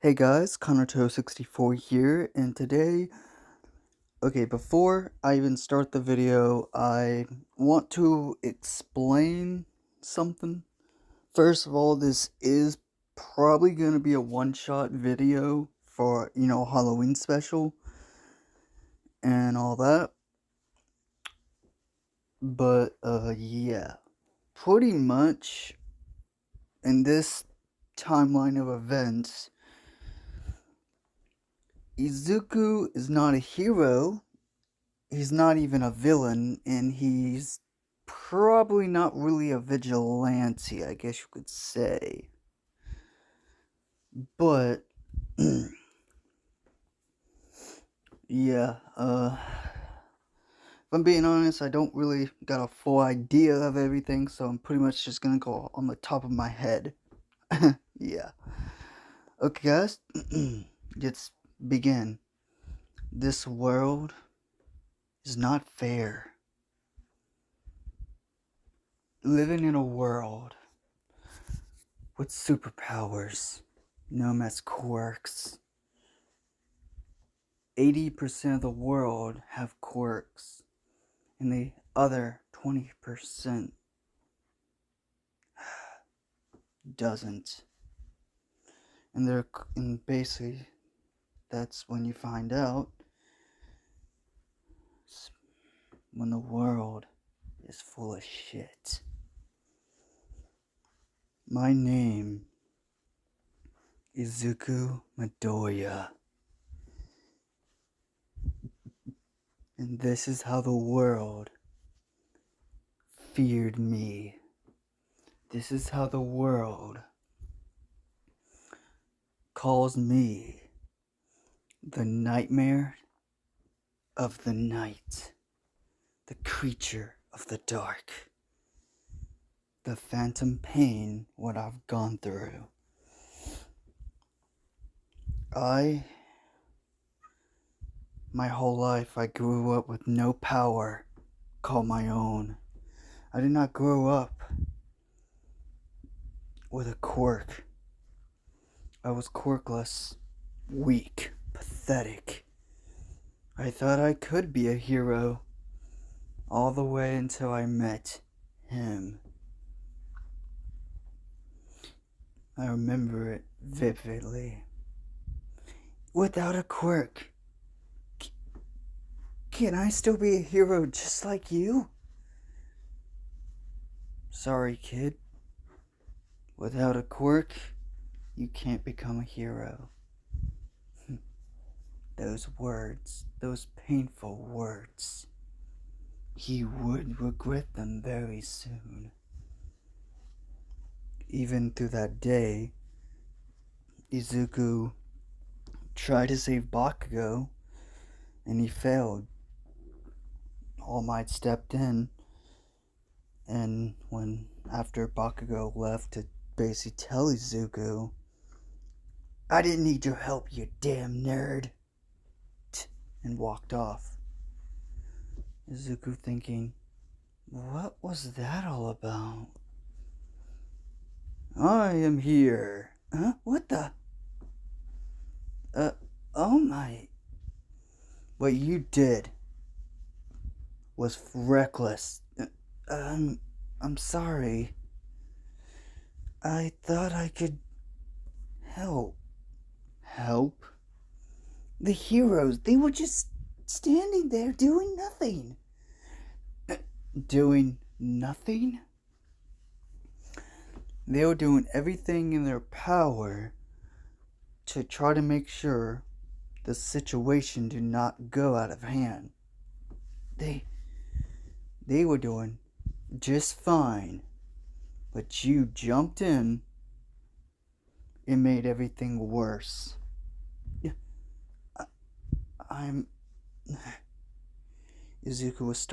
Hey guys, Connorto64 here, and today, before I even start the video, I want to explain something. First of all, this is probably going to be a one-shot video for, Halloween special and all that, but, yeah, pretty much in this timeline of events, Izuku is not a hero. He's not even a villain, and he's probably not really a vigilante, I guess you could say. But, yeah, if I'm being honest, I don't really got a full idea of everything, so I'm pretty much just gonna go on the top of my head. Yeah. Okay, guys, let's begin. This world is not fair. Living in a world with superpowers, known as quirks. 80% of the world have quirks, and the other 20% doesn't. And basically, that's when you find out when the world is full of shit. My name is Izuku Midoriya, and this is how the world feared me. This is how the world calls me the nightmare of the night, the creature of the dark, the phantom pain what I've gone through. My whole life I grew up with no power called my own. I did not grow up with a quirk. I was quirkless, weak, pathetic. I thought I could be a hero, all the way until I met him. I remember it vividly. Without a quirk, can I still be a hero just like you? Sorry, kid. Without a quirk, you can't become a hero. Those words, those painful words, he would regret them very soon. Even through that day, Izuku tried to save Bakugo, and he failed. All Might stepped in, and after Bakugo left to basically tell Izuku, I didn't need your help, you damn nerd, and walked off. Izuku thinking, what was that all about? I am here. Huh? What the? All Might. What you did was reckless. I'm sorry. I thought I could help. Help? The heroes, they were just standing there doing nothing. Doing nothing? They were doing everything in their power to try to make sure the situation did not go out of hand. They were doing just fine, but you jumped in and made everything worse. Izuku was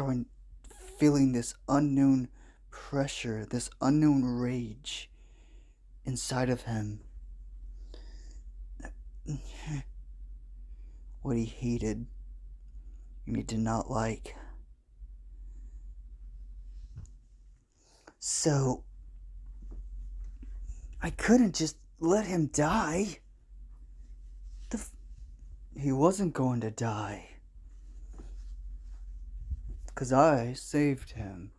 feeling this unknown pressure, this unknown rage inside of him. What he hated and he did not like. So, I couldn't just let him die. he wasn't going to die. 'Cause I saved him.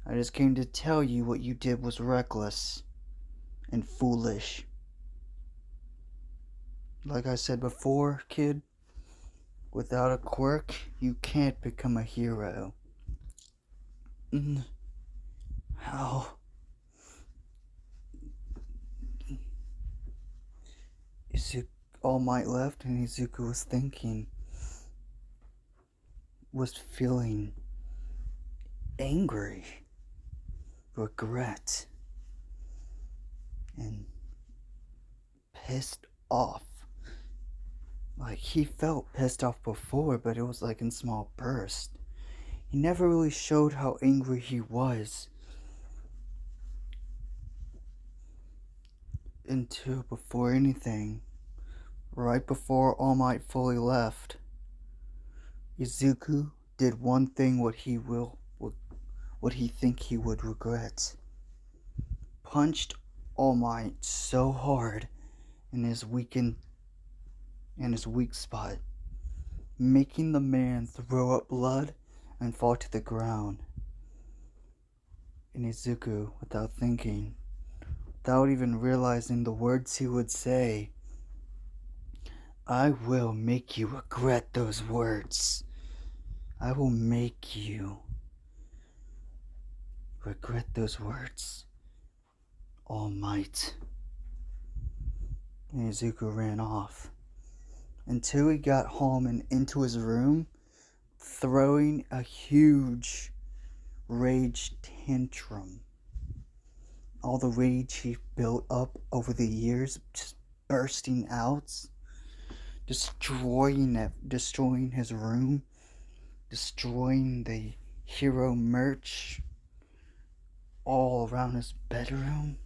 I just came to tell you what you did was reckless and foolish. Like I said before, kid, without a quirk, you can't become a hero. How? All Might left, and Izuku was feeling angry, regret, and pissed off. Like, he felt pissed off before, but it was like in small bursts. He never really showed how angry he was until before anything. Right before All Might fully left, Izuku did one thing what he think he would regret. Punched All Might so hard in his weak spot, making the man throw up blood and fall to the ground. And Izuku, without thinking, without even realizing the words he would say, I will make you regret those words. I will make you regret those words. All Might. And Izuku ran off until he got home and into his room, throwing a huge rage tantrum. All the rage he built up over the years just bursting out, destroying his room, destroying the hero merch all around his bedroom,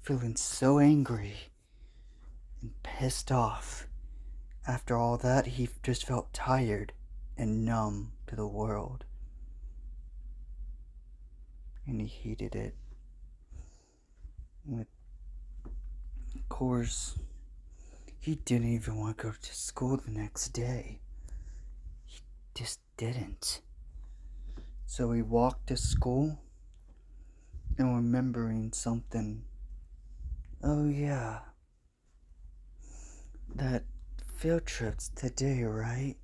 feeling so angry and pissed off. After all that, he just felt tired and numb to the world. And he hated it. And of course, he didn't even want to go to school the next day. He just didn't. So he walked to school and remembering something. Oh yeah, that field trip's today, right?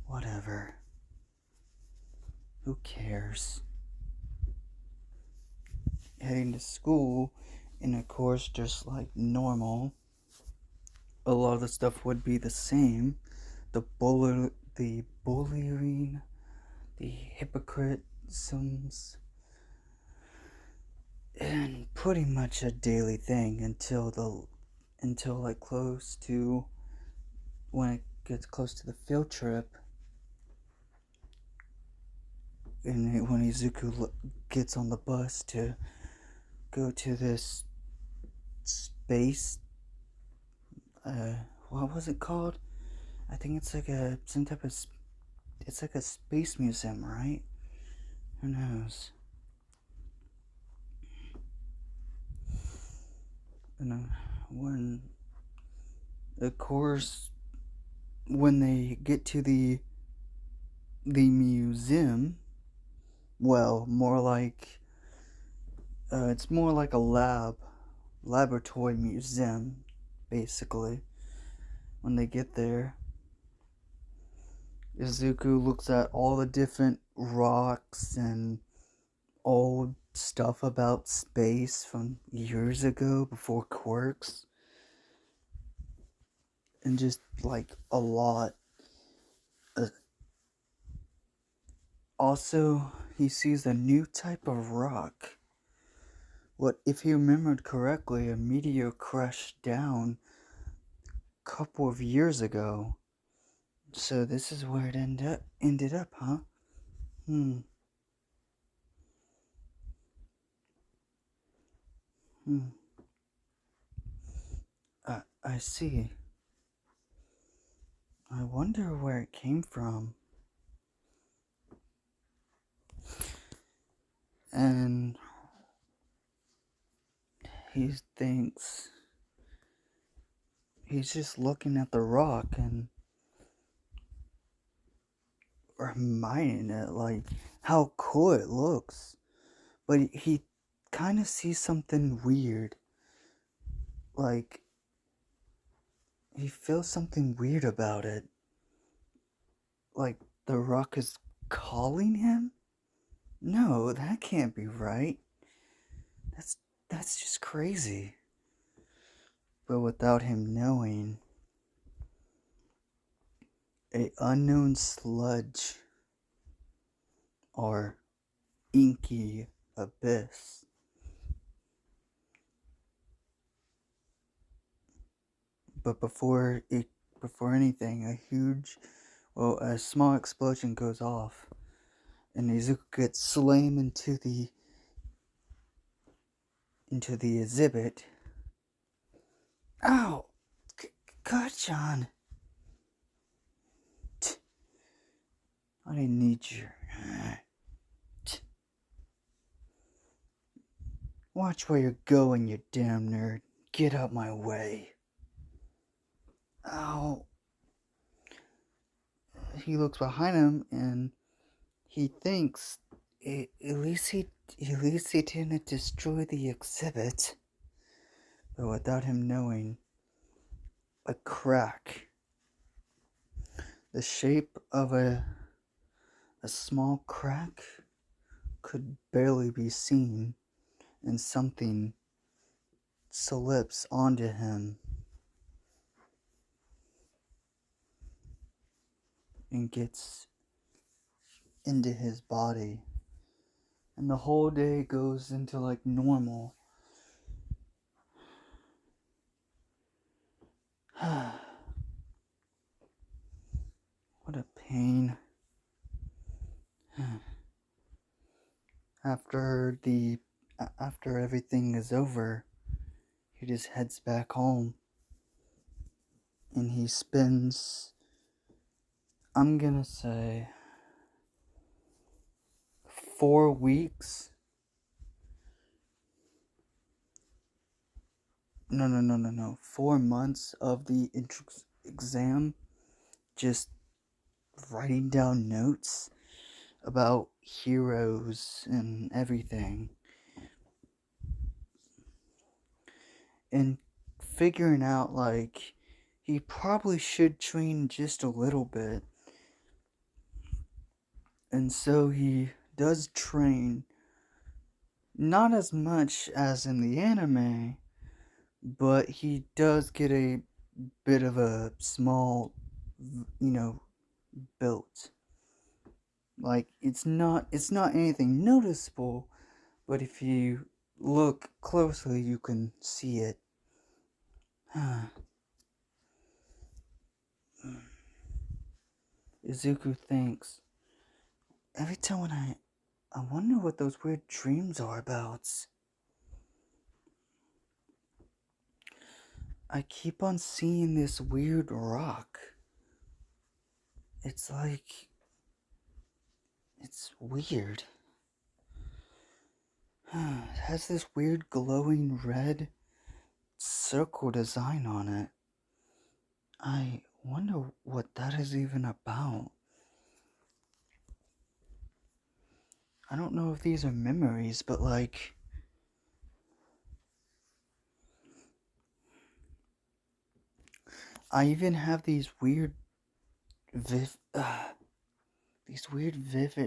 Whatever. Who cares? Heading to school, and of course, just like normal, a lot of the stuff would be the same. The bullying, the hypocritisms, and pretty much a daily thing until like close to when it gets close to the field trip, and when Izuku gets on the bus to go to this space, what was it called? I think it's like it's like a space museum, right? Who knows? And when, of course, when they get to the museum, well, more like it's more like a laboratory museum, basically. When they get there, Izuku looks at all the different rocks and old stuff about space from years ago before quirks, and just like a lot. Also, he sees a new type of rock. What, if he remembered correctly, a meteor crashed down a couple of years ago. So this is where it ended up, huh? I see. I wonder where it came from. And he thinks he's just looking at the rock and reminding it like how cool it looks. But he kind of sees something weird. Like, he feels something weird about it. Like, the rock is calling him? No, that can't be right. That's that's just crazy. But without him knowing, a unknown sludge or inky abyss. But before anything, a small explosion goes off, and Izuku gets slammed into the exhibit. Ow! God, I didn't need you. Watch where you're going, you damn nerd. Get out my way. Ow. He looks behind him and he thinks at least he didn't destroy the exhibit. But without him knowing, a crack, the shape of a small crack, could barely be seen, and something slips onto him and gets into his body. And the whole day goes into like normal. What a pain. After everything is over, he just heads back home and he spends, I'm gonna say, 4 weeks. No. 4 months of the exam just writing down notes about heroes and everything. And figuring out, like, he probably should train just a little bit. And so he does train, not as much as in the anime, but he does get a bit of a small, built. Like, it's not anything noticeable, but if you look closely, you can see it. Izuku thinks, every time when I wonder what those weird dreams are about. I keep on seeing this weird rock. It's like, it's weird. It has this weird glowing red circle design on it. I wonder what that is even about. I don't know if these are memories, but like, I even have these weird vivid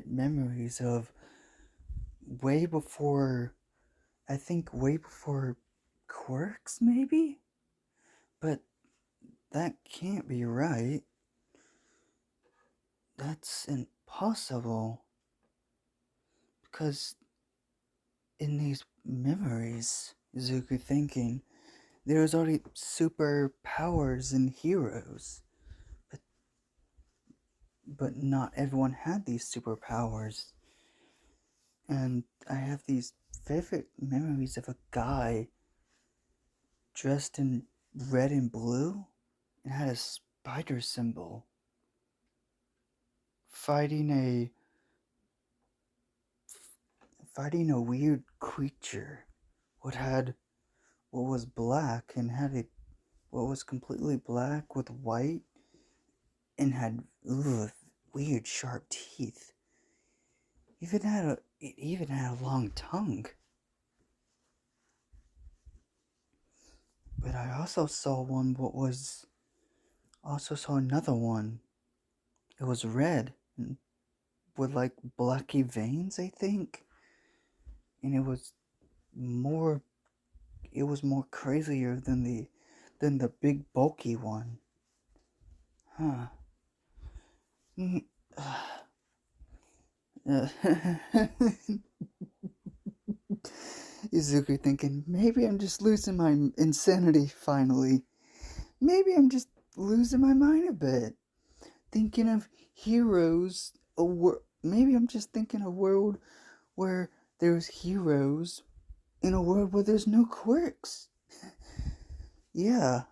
memories of way before quirks, maybe? But that can't be right. That's impossible. Because in these memories, Izuku thinking, there was already superpowers and heroes. But not everyone had these superpowers. And I have these vivid memories of a guy dressed in red and blue and had a spider symbol fighting a weird creature what was black and had a what was completely black with white and had weird sharp teeth. It even had a long tongue. But I also saw another one. It was red and with like blacky veins, I think. And more it was more crazier than the big bulky one. Huh. Izuku thinking, maybe I'm just losing my insanity finally. Maybe I'm just losing my mind a bit. Thinking of heroes, maybe I'm just thinking a world where there's heroes in a world where there's no quirks. Yeah.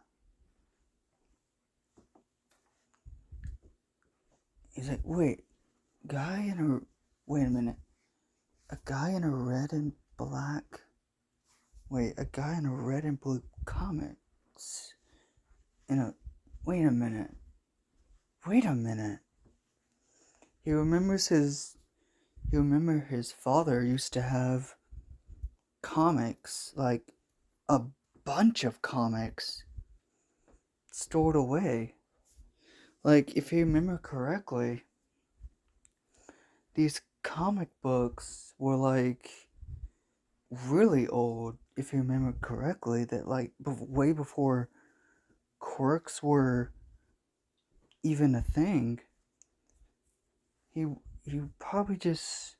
He's like, wait a minute. A guy in a red and black. Wait, a guy in a red and blue comics. Wait a minute. Wait a minute. He remembers his father used to have comics, like a bunch of comics stored away. Like, if you remember correctly, these comic books were like really old, if you remember correctly, that like way before quirks were even a thing. He probably just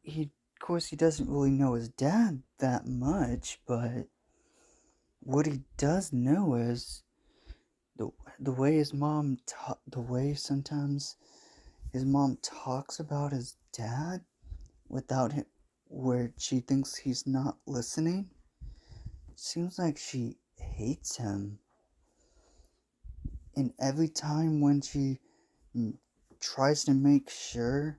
of course he doesn't really know his dad that much, but what he does know is the way his mom the way sometimes his mom talks about his dad without him, where she thinks he's not listening. Seems like she hates him. And every time when she tries to make sure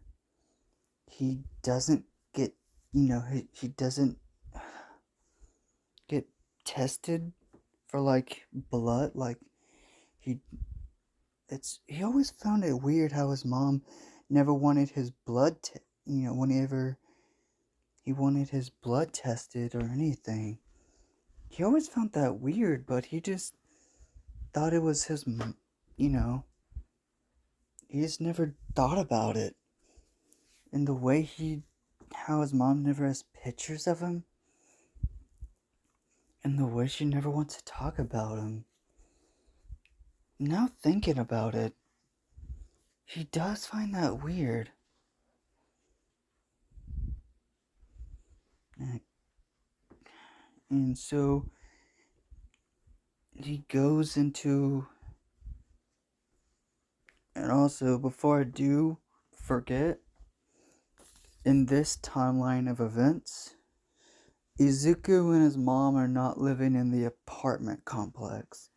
he doesn't get, he doesn't get tested for like blood, like he always found it weird how his mom never wanted his blood, whenever he wanted his blood tested or anything. He always found that weird, but he just thought it was his, he just never thought about it. And the way how his mom never has pictures of him, and the way she never wants to talk about him. Now thinking about it, he does find that weird. And so he goes into, and also before I do forget, in this timeline of events, Izuku and his mom are not living in the apartment complex.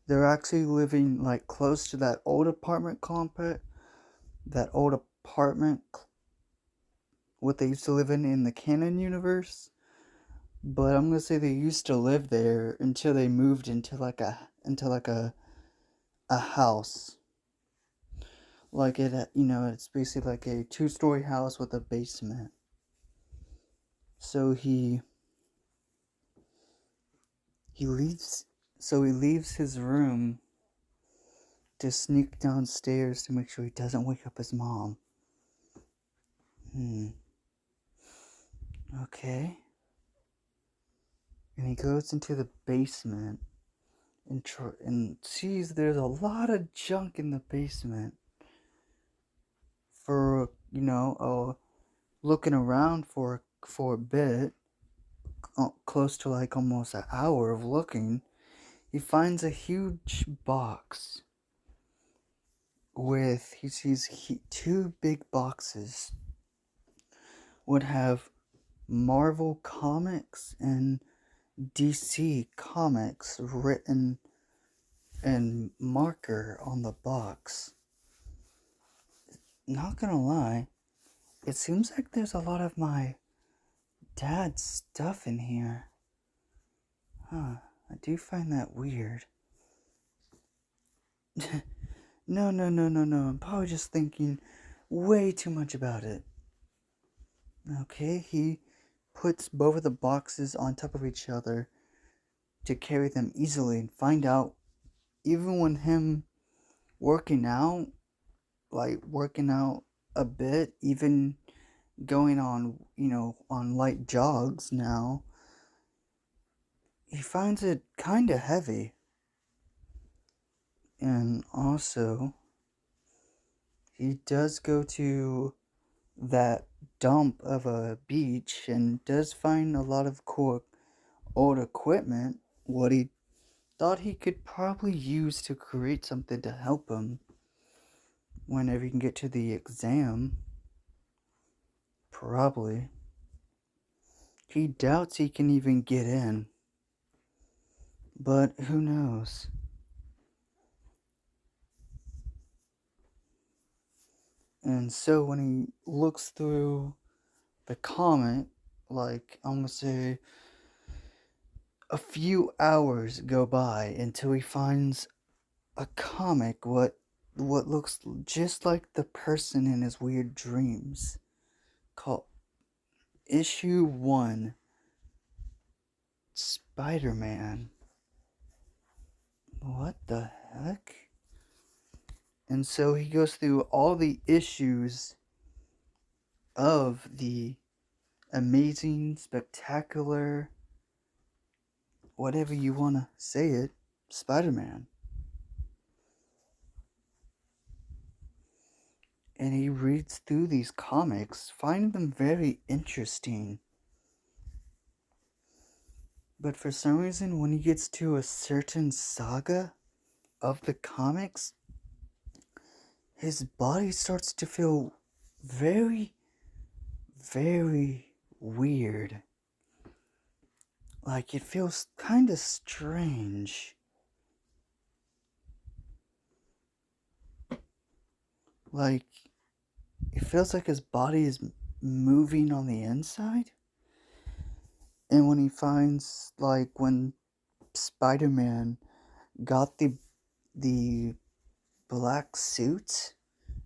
They're actually living like close to that old apartment complex, what they used to live in the canon universe. But I'm gonna say they used to live there until they moved into like a house. Like it's basically like a 2-story house with a basement. So he leaves his room to sneak downstairs to make sure he doesn't wake up his mom. Okay. And he goes into the basement and sees there's a lot of junk in the basement. For, looking around for a bit, close to like almost an hour of looking, he finds a huge box with, he sees 2 big boxes would have Marvel Comics and DC Comics written in marker on the box. Not gonna lie, it seems like there's a lot of my dad's stuff in here. Huh. I do find that weird. No, no, no, no, no. I'm probably just thinking way too much about it. Okay, he puts both of the boxes on top of each other to carry them easily and find out, even when him working out, like working out a bit, even going on, on light jogs now, he finds it kind of heavy. And also, he does go to that dump of a beach and does find a lot of cool old equipment, what he thought he could probably use to create something to help him whenever he can get to the exam. Probably. He doubts he can even get in. But who knows? And so when he looks through the comet, like I'm gonna say a few hours go by until he finds a comic what looks just like the person in his weird dreams, called Issue 1, Spider-Man. What the heck? And so he goes through all the issues of the amazing, spectacular, whatever you want to say it, Spider-Man. And he reads through these comics, finding them very interesting. But for some reason, when he gets to a certain saga of the comics, his body starts to feel very, very weird. Like, it feels kind of strange. Like, it feels like his body is moving on the inside. And when he finds, like, when Spider-Man got the black suit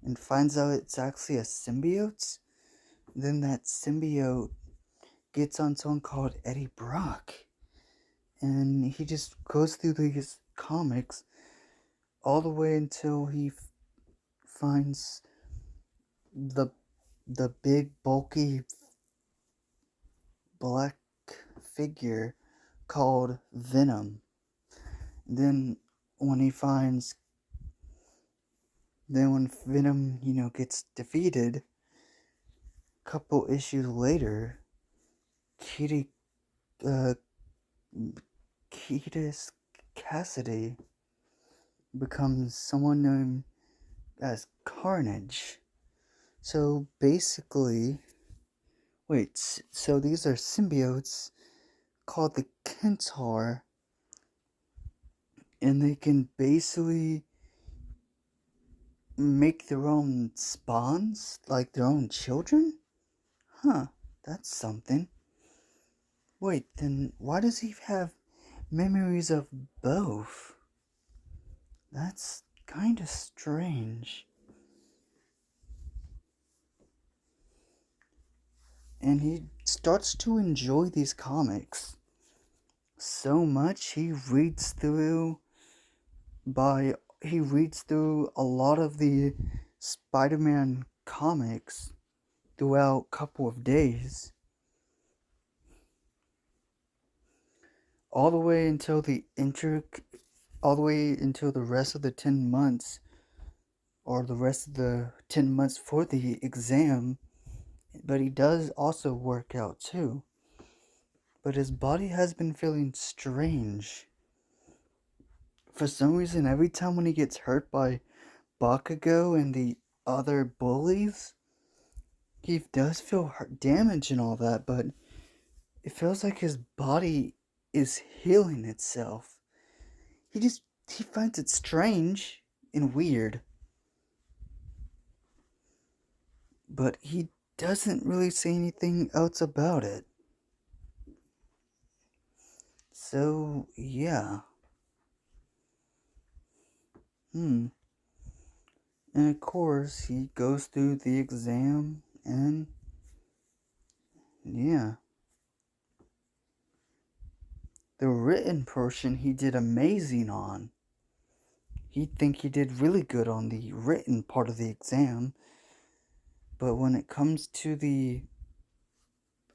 and finds out it's actually a symbiote, then that symbiote gets on someone called Eddie Brock. And he just goes through these comics all the way until he finds the big bulky black figure called Venom. Then when he finds when Venom, gets defeated, a couple issues later, Ketis Cassidy becomes someone known as Carnage. So basically, so these are symbiotes called the Kentaur, and they can basically make their own spawns, like their own children? Huh, that's something. Wait, then why does he have memories of both? That's kinda strange. And he starts to enjoy these comics so much he reads through a lot of the Spider-Man comics throughout a couple of days, all the way until the rest of the 10 months, or the rest of the 10 months for the exam. But he does also work out too. But his body has been feeling strange. For some reason, every time when he gets hurt by Bakugo and the other bullies, he does feel damage and all that, but it feels like his body is healing itself. He finds it strange and weird. But he doesn't really say anything else about it. So, yeah. Hmm. And of course, he goes through the exam, and yeah. The written portion he did amazing on. He'd think he did really good on the written part of the exam, but when it comes to the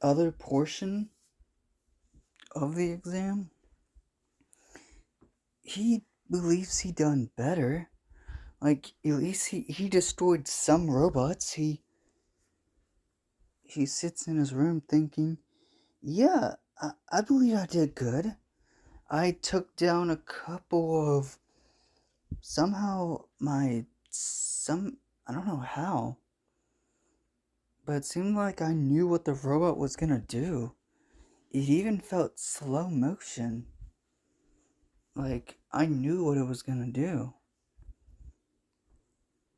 other portion of the exam, he believes he done better. Like, at least he destroyed some robots. He sits in his room thinking, yeah, I believe I did good. I took down a couple of, somehow I don't know how, but it seemed like I knew what the robot was gonna do. It even felt slow motion. Like, I knew what it was gonna do.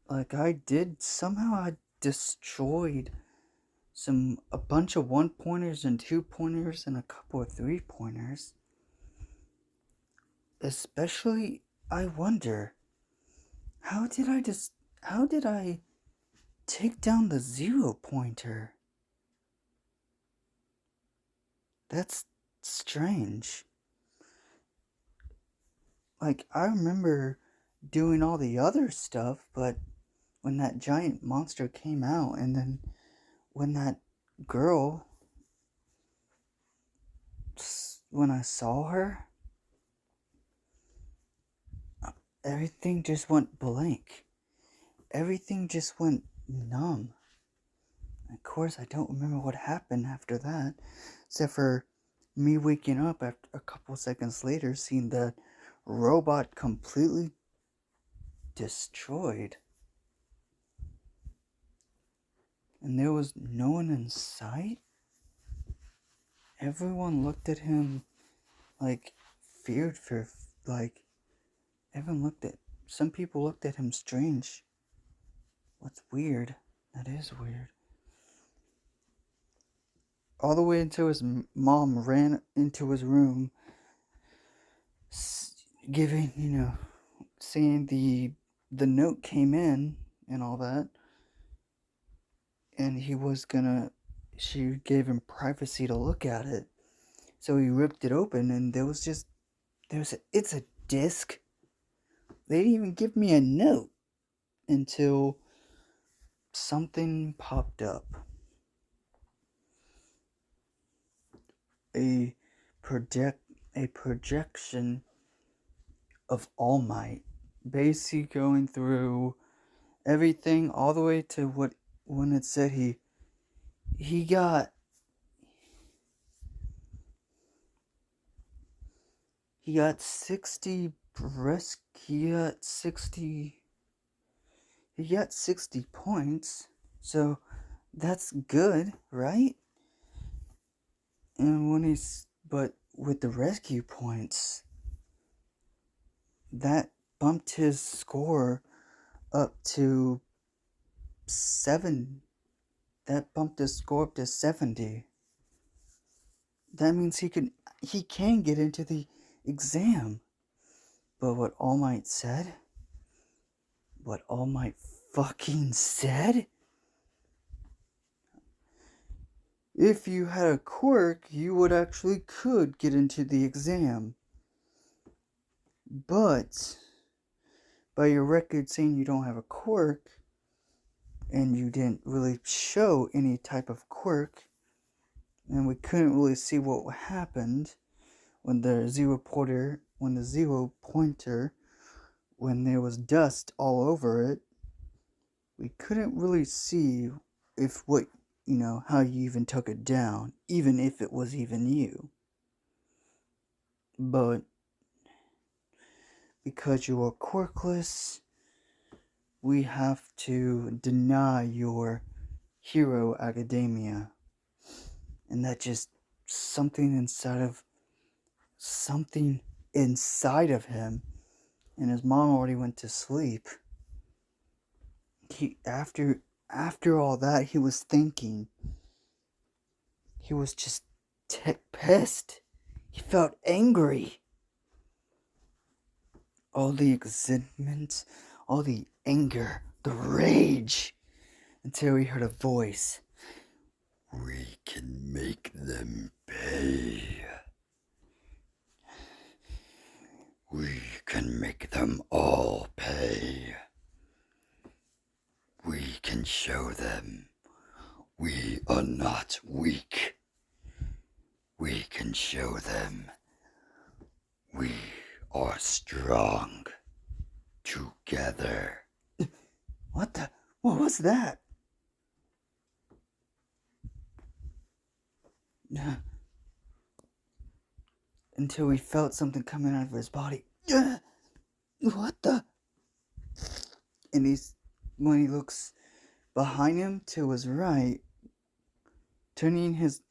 Like, somehow I destroyed a bunch of 1-pointers and 2-pointers and a couple of 3-pointers. Especially, I wonder, how did I take down the 0-pointer? That's strange. Like, I remember doing all the other stuff, but when that giant monster came out, and then when that girl, when I saw her, everything just went blank. Everything just went numb. Of course, I don't remember what happened after that, except for me waking up after a couple seconds later, seeing the robot completely destroyed. And there was no one in sight. Everyone looked at him like feared for, like, some people looked at him strange. What's weird? That is weird. All the way until his mom ran into his room, giving, saying the note came in and all that, and she gave him privacy to look at it. So he ripped it open, and it's a disc. They didn't even give me a note until something popped up. A projection of All Might, basically going through everything all the way to when it said he got he got 60 he got 60 points, so that's good, right? And but with the rescue points, that bumped his score up to 7. That bumped his score up to 70. That means he can get into the exam. But what All Might fucking said? If you had a quirk, you would actually could get into the exam. But by your record saying you don't have a quirk, and you didn't really show any type of quirk, and we couldn't really see what happened when the 0-pointer, when there was dust all over it, we couldn't really see how you even took it down, even if it was even you. But because you are quirkless, we have to deny your Hero Academia. And that just something inside of him, and his mom already went to sleep. After all that, he was thinking. He was just pissed. He felt angry. All the excitement, all the anger, the rage, until he heard a voice. We can make them pay. We can make them all pay. We can show them we are not weak. We can show them we are strong together. What was that? Until he felt something coming out of his body. What the? And when he looks behind him to his right, turning his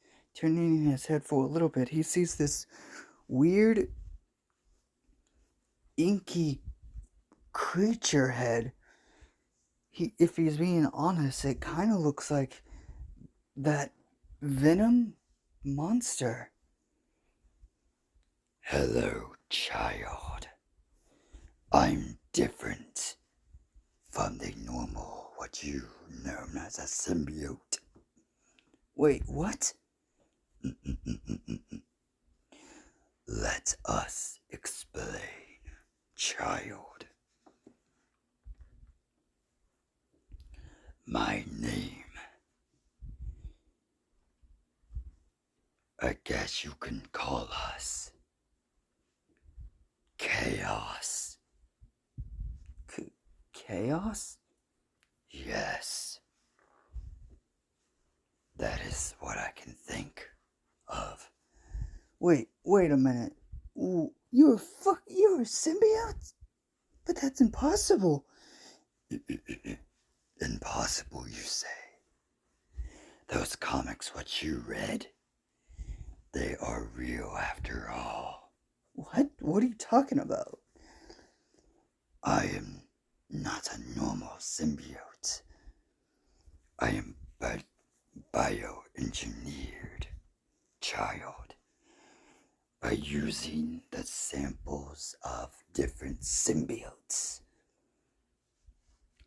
head for a little bit, he sees this weird, inky creature head. If he's being honest, it kind of looks like that Venom monster. Hello, child. I'm different from the normal, what you know as a symbiote. Wait, what? Let us explain, child. My name, I guess you can call us Chaos. Chaos? Yes. That is what I can think of. Wait a minute. You're a symbiote? But that's impossible. Impossible, you say? Those comics what you read, they are real after all. What? What are you talking about? I am not a normal symbiote. I am bioengineered, child. By using the samples of different symbiotes,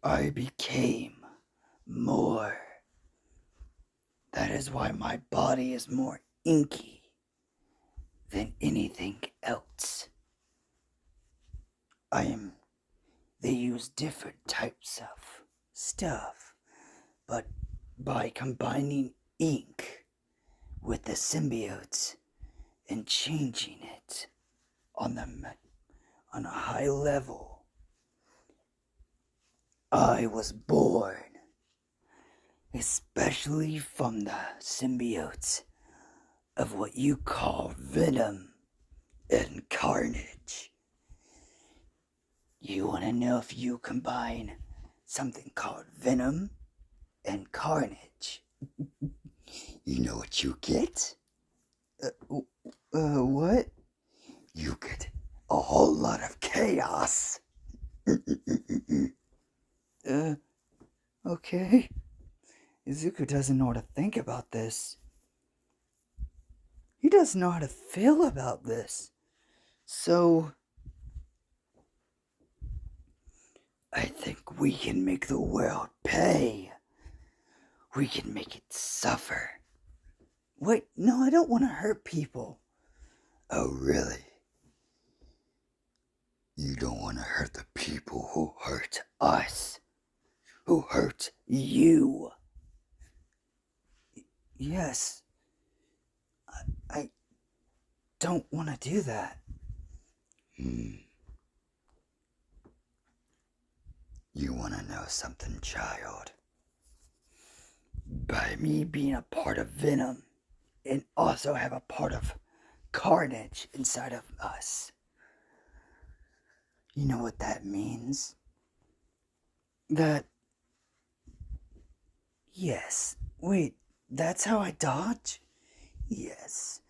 I became more. That is why my body is more inky than anything else. They use different types of stuff, but by combining ink with the symbiotes and changing it on a high level, I was born, especially from the symbiotes of what you call Venom and Carnage. You want to know if you combine something called Venom and Carnage? You know what you get? What? You get a whole lot of chaos. Okay. Izuku doesn't know how to think about this. He doesn't know how to feel about this. So, I think we can make the world pay. We can make it suffer. Wait, no, I don't want to hurt people. Oh, really? You don't want to hurt the people who hurt us, who hurt you. Yes, I don't want to do that. You want to know something, child? By me being a part of Venom and also have a part of Carnage inside of us, you know what that means? That... Yes. Wait, that's how I dodge? Yes.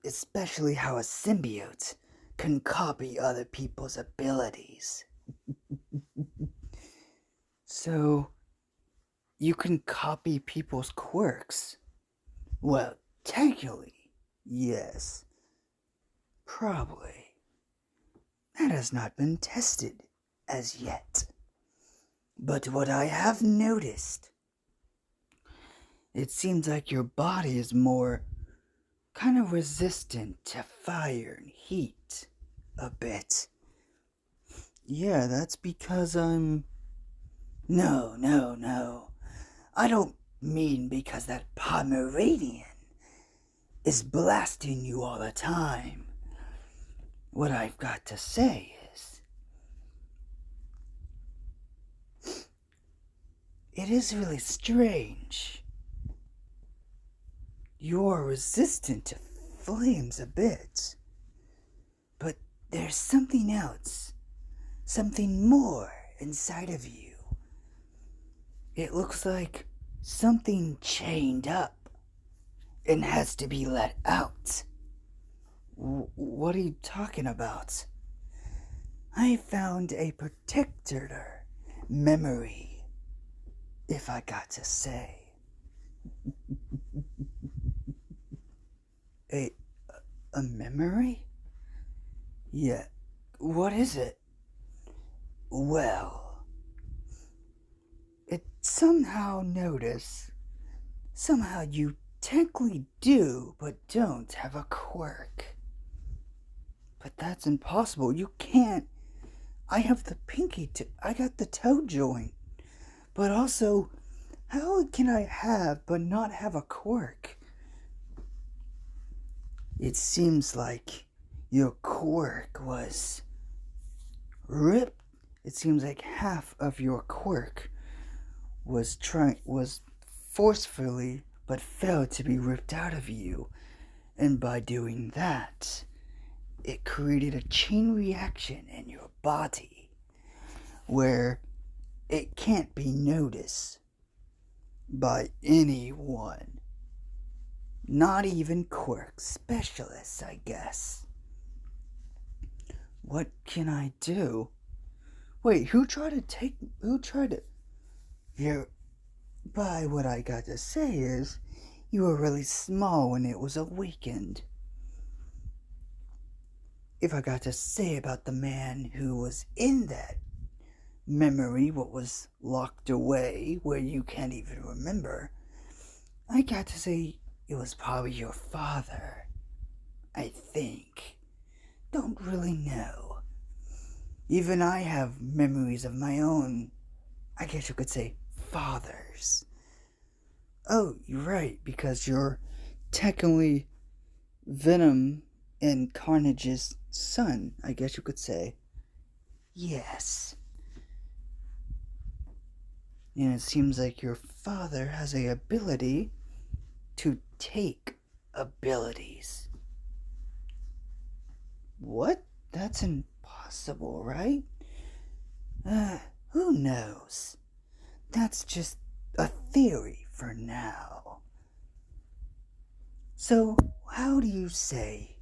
Especially how a symbiote can copy other people's abilities. So, you can copy people's quirks. Well, technically, yes. Probably. That has not been tested as yet. But what I have noticed, it seems like your body is more kind of resistant to fire and heat a bit. Yeah, that's because I'm... No. I don't mean because that Pomeranian is blasting you all the time. What I've got to say is, it is really strange. You're resistant to flames a bit, but there's something else, something more inside of you. It looks like something chained up and has to be let out. What are you talking about? I found a protector memory, if I got to say. A memory? Yeah. What is it? Well, it somehow you technically do, but don't have a quirk. But that's impossible. You can't. I have the I got the toe joint. But also, how can I have but not have a quirk? It seems like your quirk was ripped. It seems like half of your quirk was forcefully but failed to be ripped out of you. And by doing that, it created a chain reaction in your body where it can't be noticed by anyone. Not even quirk specialists, I guess. What can I do? Wait, who tried to... By what I got to say is, you were really small when it was awakened. If I got to say about the man who was in that memory, what was locked away, where you can't even remember, I got to say it was probably your father. I think. Don't really know. Even I have memories of my own, I guess you could say, fathers. Oh, you're right, because you're technically Venom and Carnage's son, I guess you could say. Yes. And it seems like your father has a ability to take abilities. What? That's impossible, right? Who knows? That's just a theory for now. So, how do you say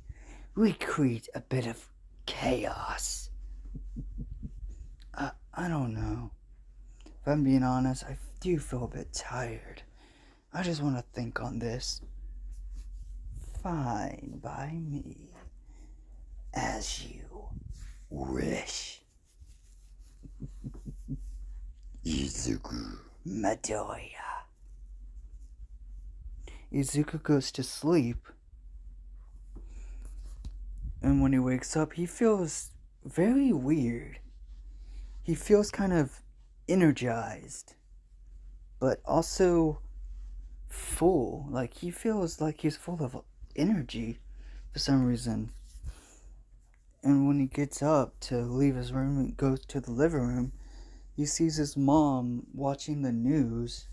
we create a bit of chaos? I don't know. If I'm being honest, I do feel a bit tired. I just want to think on this. Fine by me. As you wish. Izuku Midoriya. Izuku goes to sleep, and when he wakes up, he feels very weird. He feels kind of energized, but also full. Like, he feels like he's full of energy for some reason. And when he gets up to leave his room and goes to the living room, he sees his mom watching the news.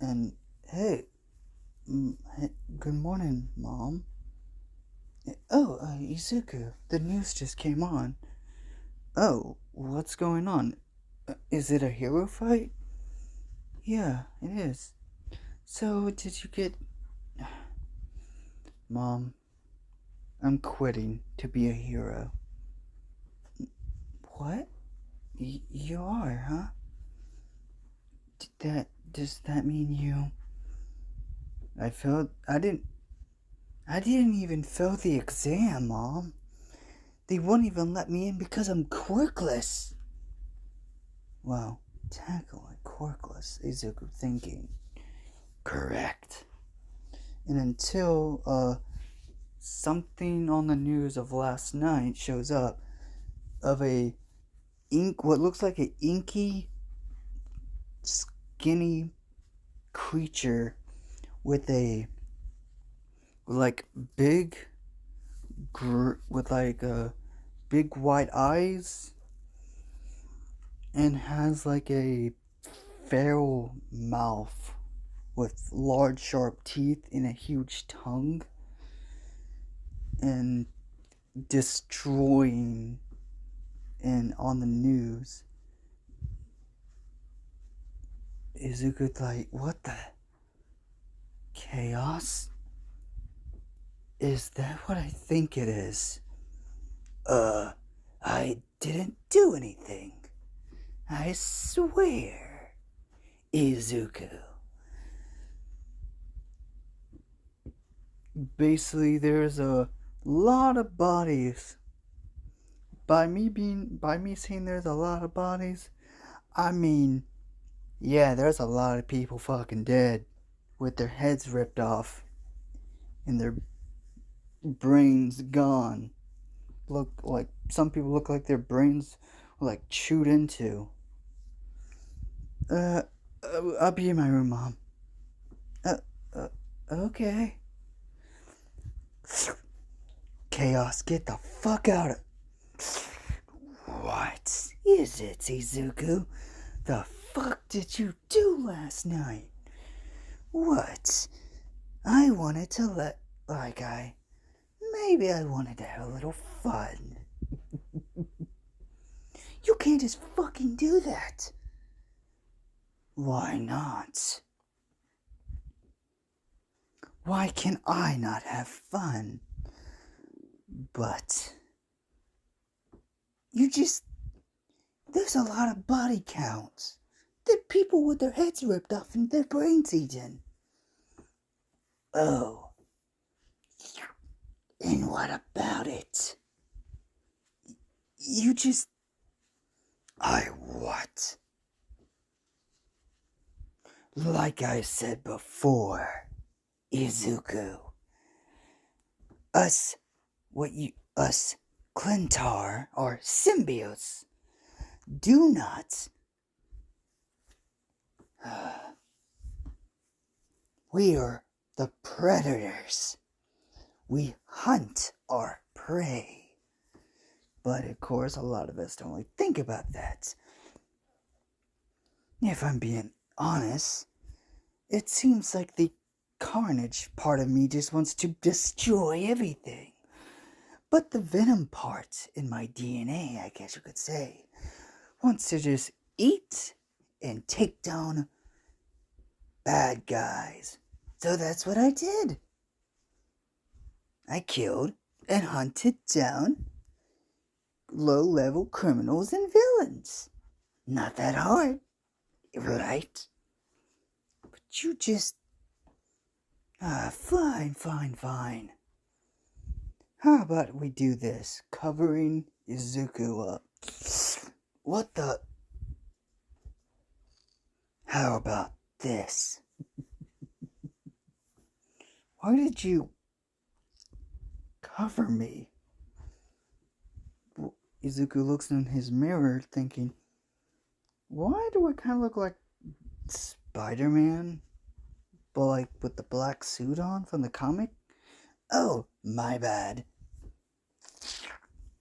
And, hey, good morning, Mom. Oh, Izuku, the news just came on. Oh, what's going on? Is it a hero fight? Yeah, it is. So, did you get... Mom, I'm quitting to be a hero. What? You are, huh? Does that mean you... I I didn't even fail the exam, Mom. They wouldn't even let me in because I'm quirkless. Well, technically quirkless, Izuku thinking. Correct. And until, something on the news of last night shows up of what looks like an inky, skinny creature with like big, with like big white eyes, and has like a feral mouth with large sharp teeth and a huge tongue, and destroying, and on the news. Izuku's like, what the chaos? Is that what I think it is? I didn't do anything. I swear, Izuku. Basically, there's a lot of bodies. By me saying there's a lot of bodies, I mean, yeah, there's a lot of people fucking dead with their heads ripped off and their brains gone. Look like some people look like their brains were like chewed into. Uh, I'll be in my room, Mom. Uh, okay. Chaos, get the fuck out of. What is it, Izuku? The fuck did you do last night? What? I wanted to maybe I wanted to have a little fun. You can't just fucking do that. Why not? Why can I not have fun? But there's a lot of body counts. There are people with their heads ripped off and their brains eaten. Oh. And what about it? What? Like I said before, Izuku. Us Clintar, or symbiotes, do not. We are the predators. We hunt our prey. But of course, a lot of us don't really think about that. If I'm being honest, it seems like the carnage part of me just wants to destroy everything. But the venom part in my DNA, I guess you could say, wants to just eat and take down bad guys. So that's what I did. I killed and hunted down low-level criminals and villains. Not that hard, right? But you just... fine. How about we do this? Covering Izuku up. What the... How about this? Why did you cover me? Izuku looks in his mirror thinking, why do I kind of look like Spider-Man? But like with the black suit on from the comic? Oh, my bad.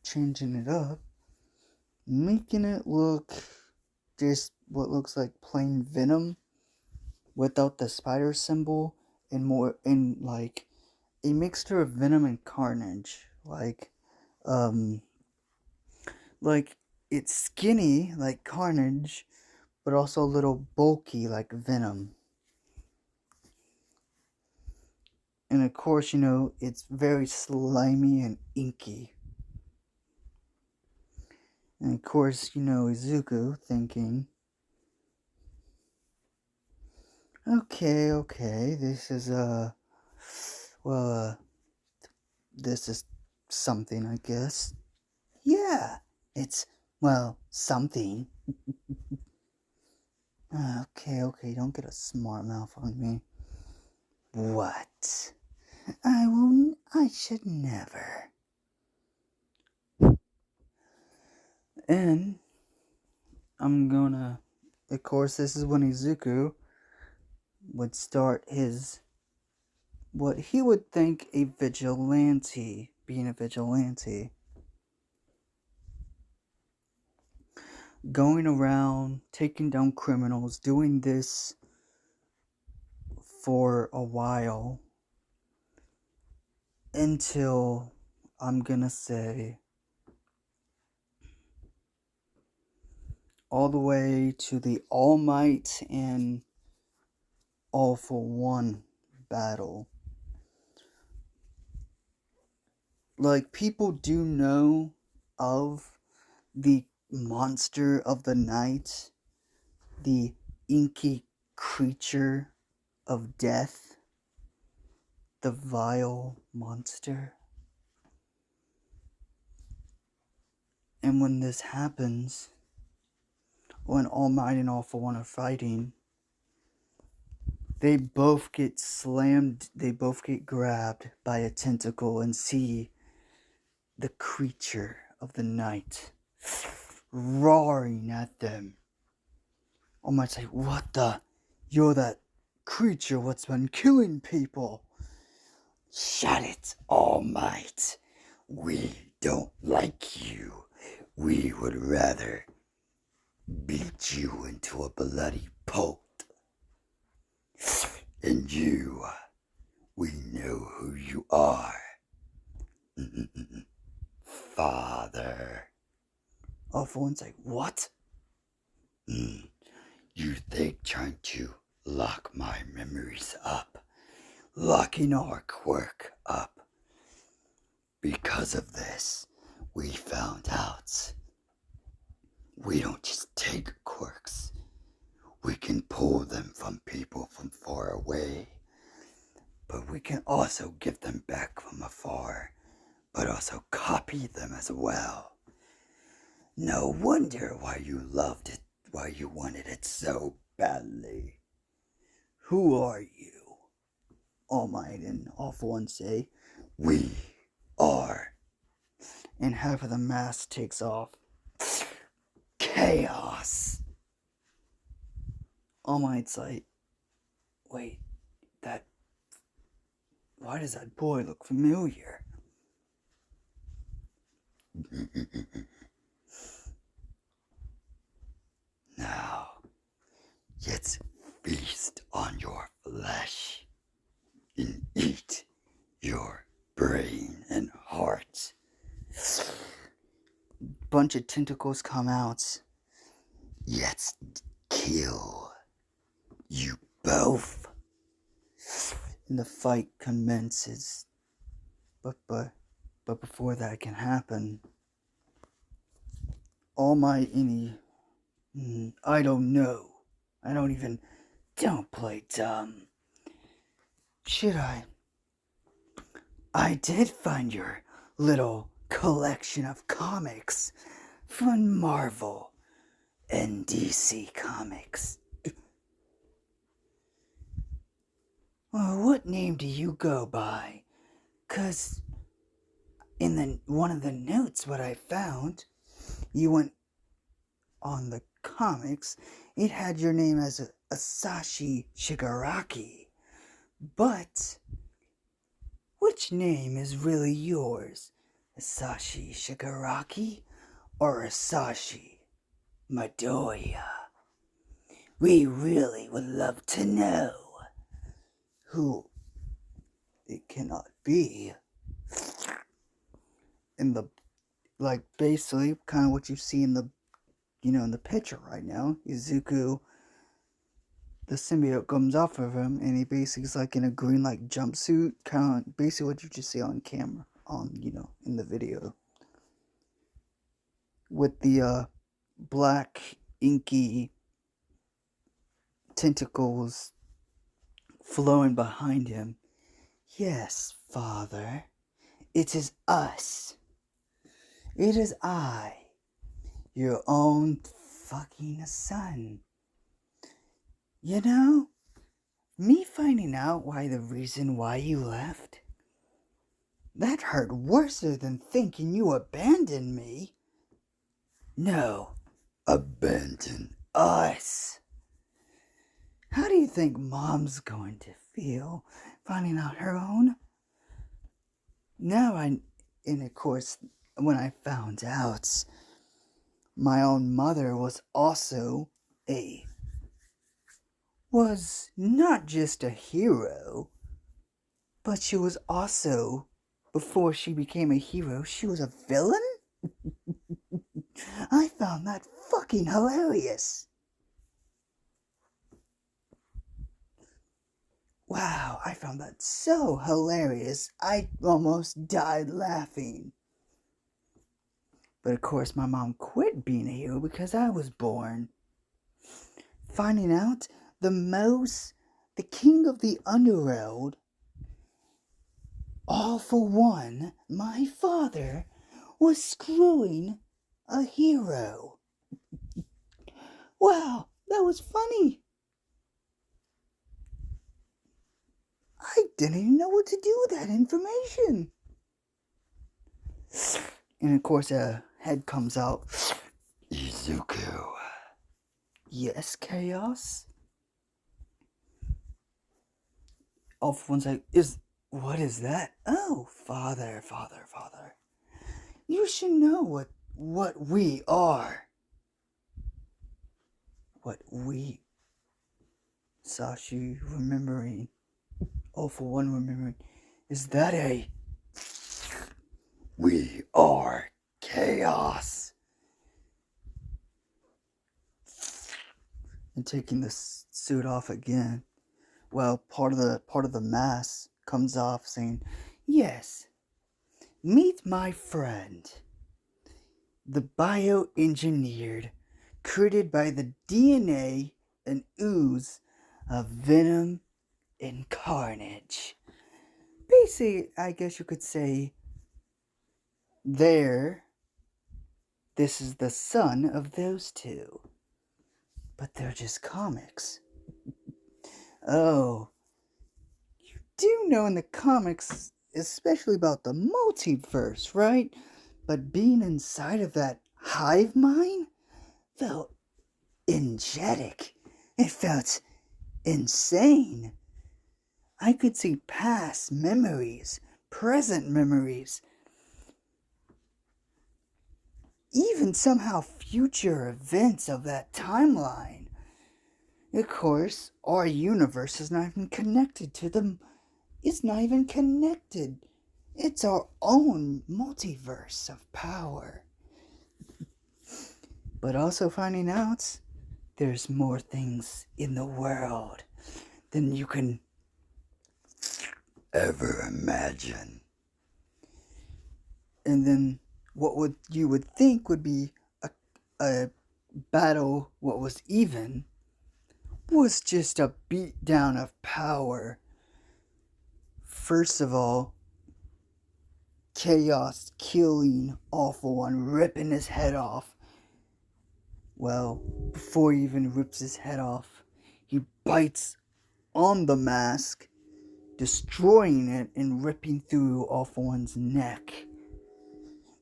Changing it up. Making it look just what looks like plain Venom without the spider symbol and more in like a mixture of Venom and Carnage. Like it's skinny like Carnage, but also a little bulky like Venom. And of course, it's very slimy and inky. And of course, Izuku thinking, okay, this is, this is something, I guess. Yeah, it's, well, something. Okay, don't get a smart mouth on me. What? I should never. And I'm gonna, of course, this is when Izuku would start his, what he would think a vigilante, being a vigilante. Going around, taking down criminals, doing this for a while. Until, I'm gonna say, all the way to the All Might and All for One battle. Like, people do know of the monster of the night, the inky creature of death, the vile monster. And when this happens, when All Might and All for One are fighting, they both get slammed, they both get grabbed by a tentacle and see the creature of the night roaring at them. All Might's like, what the? You're that creature what's been killing people. Shut it, All Might. We don't like you. We would rather beat you into a bloody pulp. And you, we know who you are. Father. All for One's like, what? You think trying to lock my memories up, locking our quirk up. Because of this, we found out we don't just take quirks. We can pull them from people from far away, but we can also give them back from afar, but also copy them as well. No wonder why you loved it, why you wanted it so badly. Who are you? All Might and All for One say, we are. And half of the mask takes off. Chaos. All Might's like, wait, why does that boy look familiar? Now, let's feast on your flesh and eat your brain and heart. Bunch of tentacles come out. Let's kill you both. And the fight commences. But before that can happen, All Might I don't know. Don't play dumb. Should I? I did find your little collection of comics from Marvel and DC Comics. Well, what name do you go by? 'Cause in one of the notes what I found, you went on the comics, it had your name as Asashi Shigaraki. But which name is really yours? Asashi Shigaraki or Asashi Midoriya? We really would love to know who it cannot be. In the, like, basically kind of what you see in the, in the picture right now, Izuku, the symbiote comes off of him, and he basically is like in a green like jumpsuit, kind of basically what you just see on camera, in the video, with the black inky tentacles flowing behind him. Yes, Father, It is us. It is I, your own fucking son. You know, me finding out the reason why you left, that hurt worse than thinking you abandoned me. No, abandon us. How do you think Mom's going to feel finding out her own? And of course, when I found out my own mother was not just a hero, but she was also, before she became a hero, she was a villain? I found that fucking hilarious. Wow, I found that so hilarious, I almost died laughing. But of course, my mom quit being a hero because I was born. Finding out the king of the underworld, all for one, my father, was screwing a hero. Wow, that was funny. I didn't even know what to do with that information. And of course, a head comes out. Izuku. Yes, Chaos? All for one's like, what is that? Oh, father. You should know what we are. What we... Sashi remembering. All for one remembering. Is that a... We are chaos. And taking the suit off again. Well, part of the mask comes off saying, yes, meet my friend. The bioengineered, created by the DNA and ooze of venom and carnage. Basically, I guess you could say, this is the son of those two. But they're just comics. Oh, you do know in the comics, especially about the multiverse, right? But being inside of that hive mind felt energetic. It felt insane. I could see past memories, present memories, even somehow future events of that timeline. Of course, our universe is not even connected to them. It's not even connected. It's our own multiverse of power. But also finding out there's more things in the world than you can ever imagine. And then what you would think would be a battle, what was even, was just a beatdown of power. First of all, Chaos killing Awful One, ripping his head off. Well, before he even rips his head off, he bites on the mask, destroying it and ripping through Awful One's neck.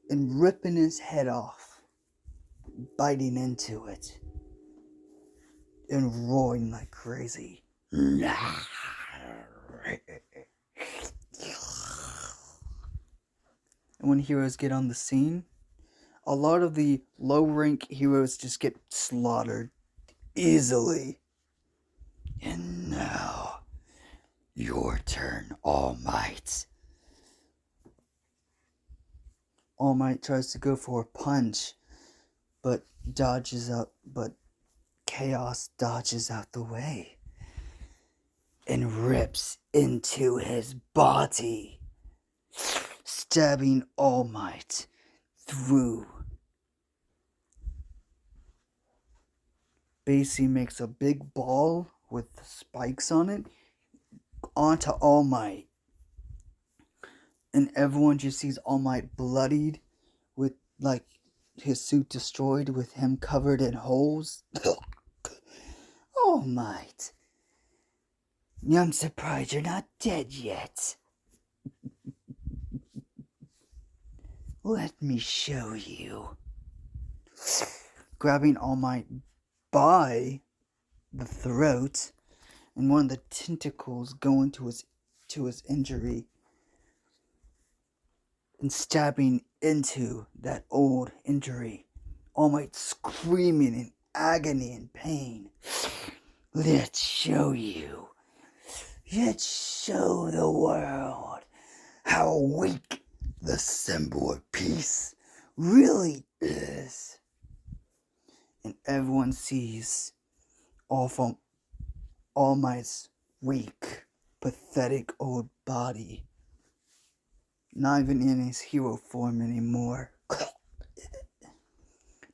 And ripping his head off, biting into it, and roaring like crazy. And when heroes get on the scene, a lot of the low-rank heroes just get slaughtered easily. And now, your turn, All Might. All Might tries to go for a punch, but Chaos dodges out the way and rips into his body, stabbing All Might through. Basically makes a big ball with spikes on it onto All Might. And everyone just sees All Might bloodied with, like, his suit destroyed with him covered in holes. All Might, I'm surprised you're not dead yet. Let me show you. Grabbing All Might by the throat, and one of the tentacles going to his injury and stabbing into that old injury. All Might screaming in agony and pain. Let's show you. Let's show the world how weak the symbol of peace really is. And everyone sees All Might's weak, pathetic old body. Not even in his hero form anymore.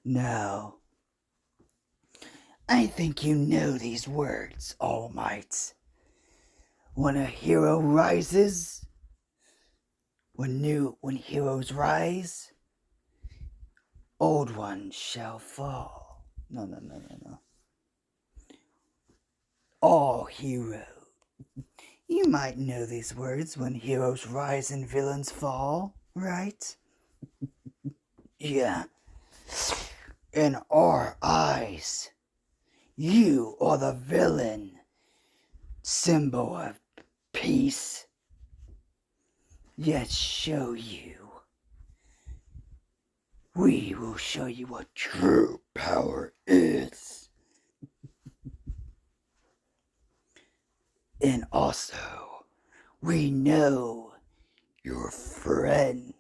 Now, I think you know these words, All Might. When a hero rises, when heroes rise, old ones shall fall. No. All heroes. You might know these words, when heroes rise and villains fall, right? Yeah. In our eyes, you are the villain, symbol of peace. Let's show you. We will show you what true power is. And also, we know your friend,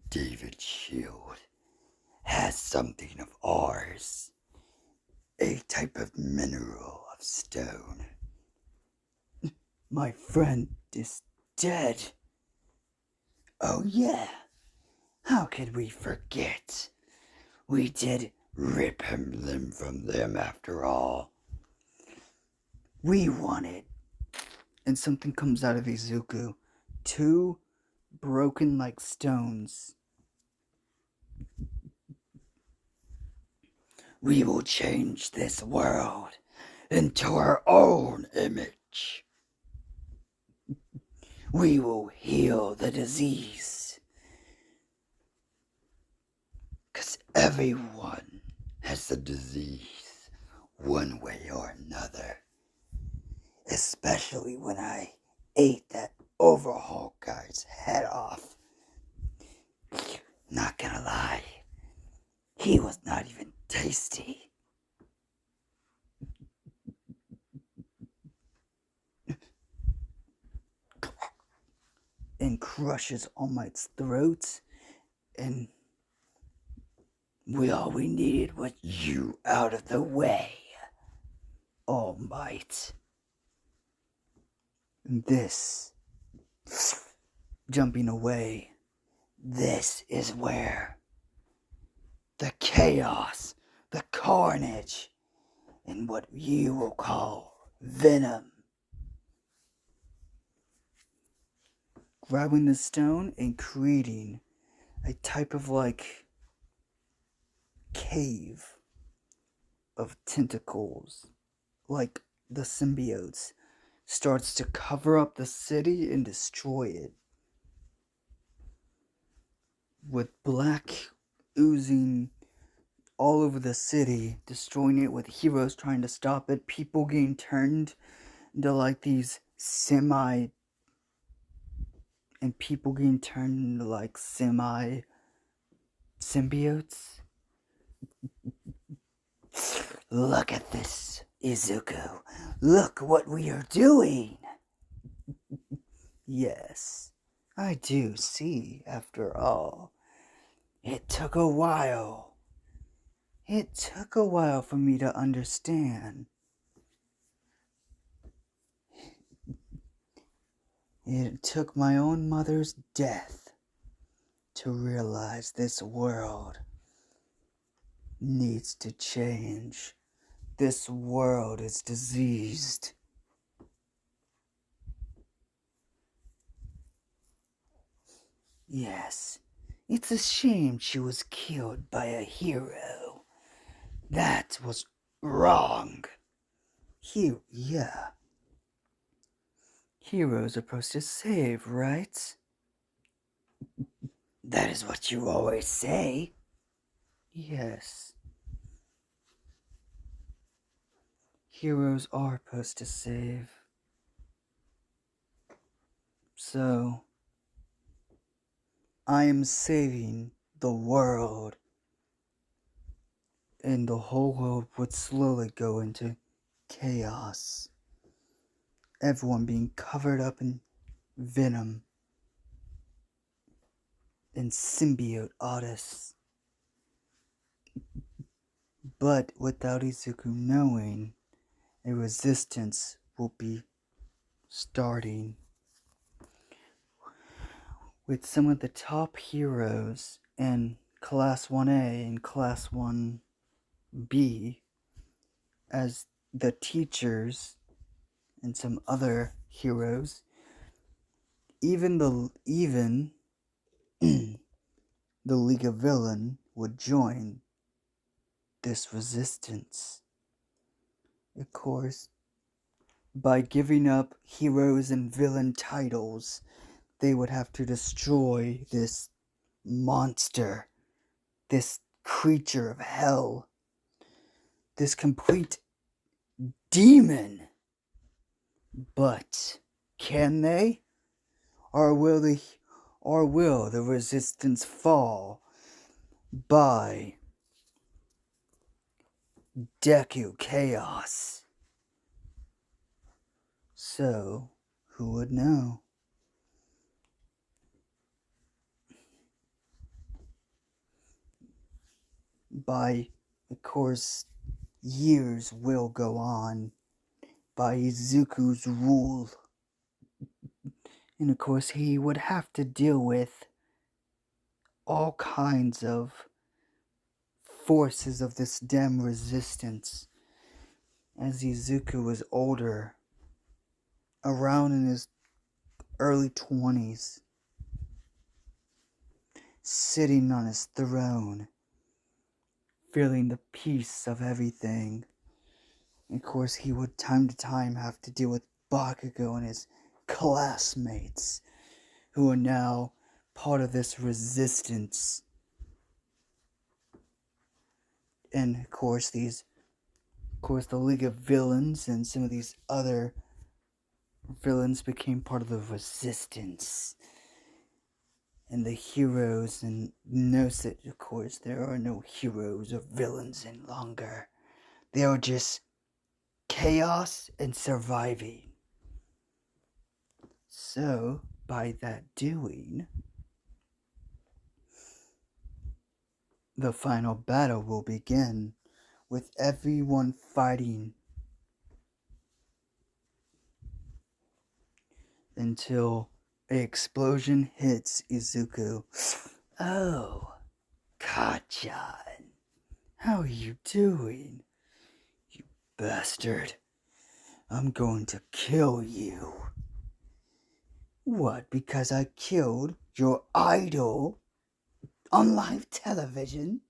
David Shield, has something of ours. A type of mineral of stone. My friend is dead. Oh yeah, how could we forget? We did rip them from them after all. We wanted. And something comes out of Izuku. 2 broken like stones. We will change this world into our own image. We will heal the disease. 'Cause everyone has the disease, one way or another. Especially when I ate that overhaul guy's head off. Not gonna lie, he was not even tasty. And crushes All Might's throat, and all we needed was you out of the way, All Might. And this, jumping away, this is where the chaos, the carnage, and what you will call venom. Grabbing the stone and creating a type of like cave of tentacles, like the symbiotes, starts to cover up the city and destroy it. With black oozing all over the city, destroying it, with heroes trying to stop it, people getting turned into like these semi symbiotes. Look at this, Izuku. Look what we are doing. Yes, I do see, after all. It took a while. It took a while for me to understand. It took my own mother's death to realize this world needs to change. This world is diseased. Yes, it's a shame she was killed by a hero. That was wrong. Yeah. Heroes are supposed to save, right? That is what you always say. Yes. Heroes are supposed to save. So, I am saving the world. And the whole world would slowly go into chaos. Everyone being covered up in venom and symbiote artists. But without Izuku knowing, a resistance will be starting. With some of the top heroes in Class 1A and Class 1B as the teachers and some other heroes, even the League of Villain would join this resistance. Of course, by giving up heroes and villain titles, they would have to destroy this monster, this creature of hell, this complete demon. But can they? Or will the resistance fall by Deku Chaos? So, who would know? By, of course, years will go on by Izuku's rule. And of course, he would have to deal with all kinds of forces of this damn resistance. As Izuku was older, around in his early 20s, sitting on his throne, feeling the peace of everything. And of course, he would time to time have to deal with Bakugo and his classmates, who are now part of this resistance. And of course, the League of Villains and some of these other villains became part of the resistance. And the heroes, and notice that, of course, there are no heroes or villains any longer. They are just chaos and surviving. So, by that doing, the final battle will begin with everyone fighting until an explosion hits Izuku. Oh, Kachan, how are you doing? You bastard. I'm going to kill you. What, because I killed your idol on live television?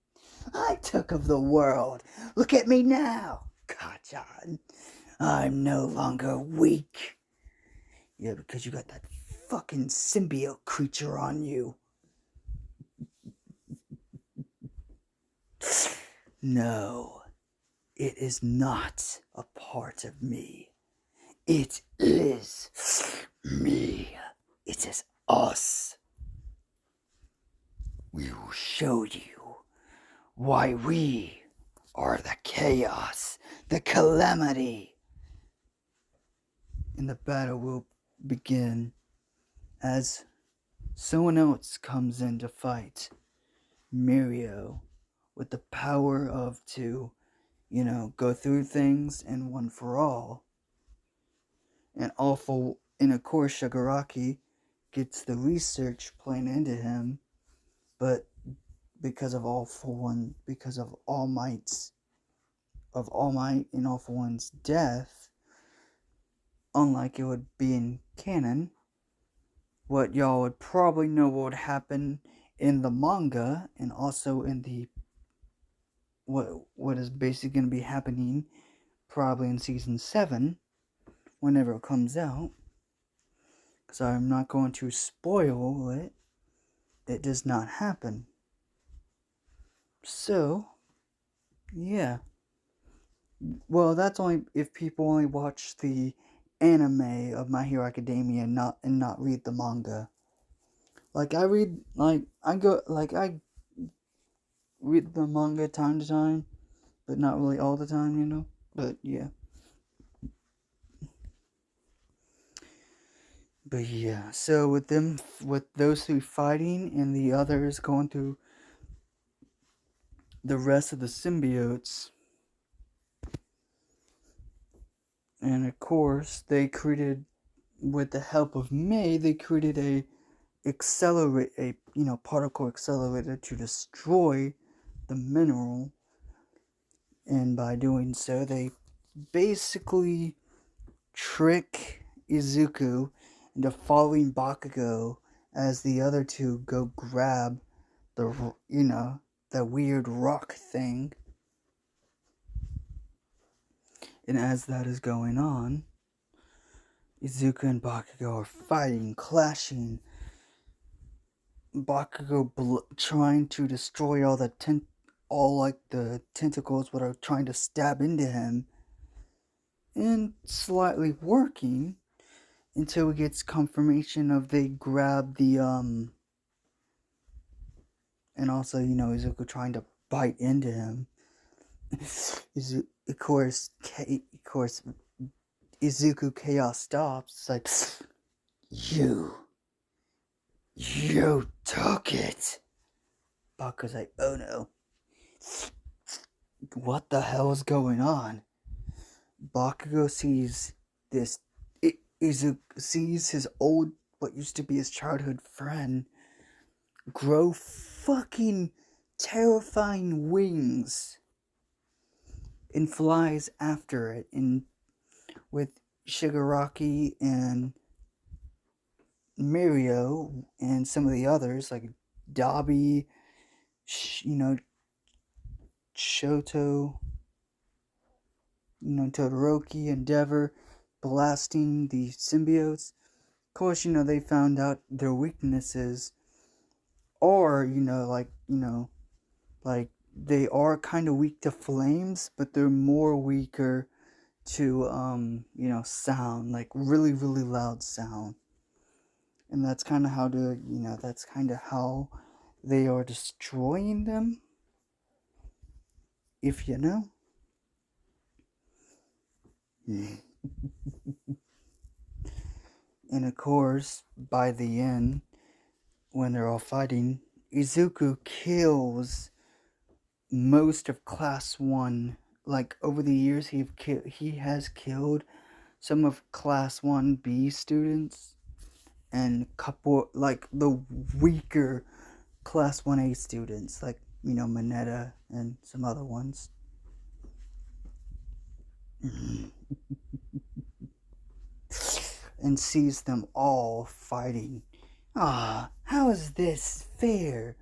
I took of the world. Look at me now, Kachan. I'm no longer weak. Yeah, because you got that fucking symbiote creature on you. No, it is not a part of me. It is me. It is us. We will show you why we are the chaos, the calamity. And the battle will begin as someone else comes in to fight Mirio with the power of to, go through things and one for all. And of course, Shigaraki gets the research plan into him, but because of All Might's of All Might and All for One's death, unlike it would be in canon, what y'all would probably know what would happen in the manga, and also in the what is basically going to be happening probably in season 7 whenever it comes out, because I'm not going to spoil it. It does not happen. So, yeah. Well, that's only if people only watch the anime of My Hero Academia and not read the manga. Like I read I read the manga time to time, but not really all the time, you know. But yeah. But yeah, so with those three fighting and the others going through the rest of the symbiotes, and of course they created, with the help of May, they created a particle accelerator to destroy the mineral, and by doing so they basically trick Izuku into following Bakugo as the other two go grab the weird rock thing. And as that is going on, Izuku and Bakugo are fighting, clashing. Bakugo trying to destroy all the tentacles that are trying to stab into him, and slightly working until he gets confirmation of they grab the and also Izuku trying to bite into him. Of course, Izuku chaos stops. It's like, you took it. Baku's like, oh no, what the hell is going on? Bakugo sees this. Izuku sees his old, what used to be his childhood friend, grow fucking terrifying wings and flies after it, and with Shigaraki and Mirio and some of the others like Dabi, Shoto, Todoroki, Endeavor, blasting the symbiotes. Of course, they found out their weaknesses, or like they are kind of weak to flames, but they're more weaker to sound, like really really loud sound. And that's kind of how they are destroying them, if you know. And of course, by the end, when they're all fighting, Izuku kills most of Class 1. Like, over the years, he has killed some of Class 1B students, and couple, like, the weaker Class 1A students, like, Mineta and some other ones. And sees them all fighting. Ah, how is this fair?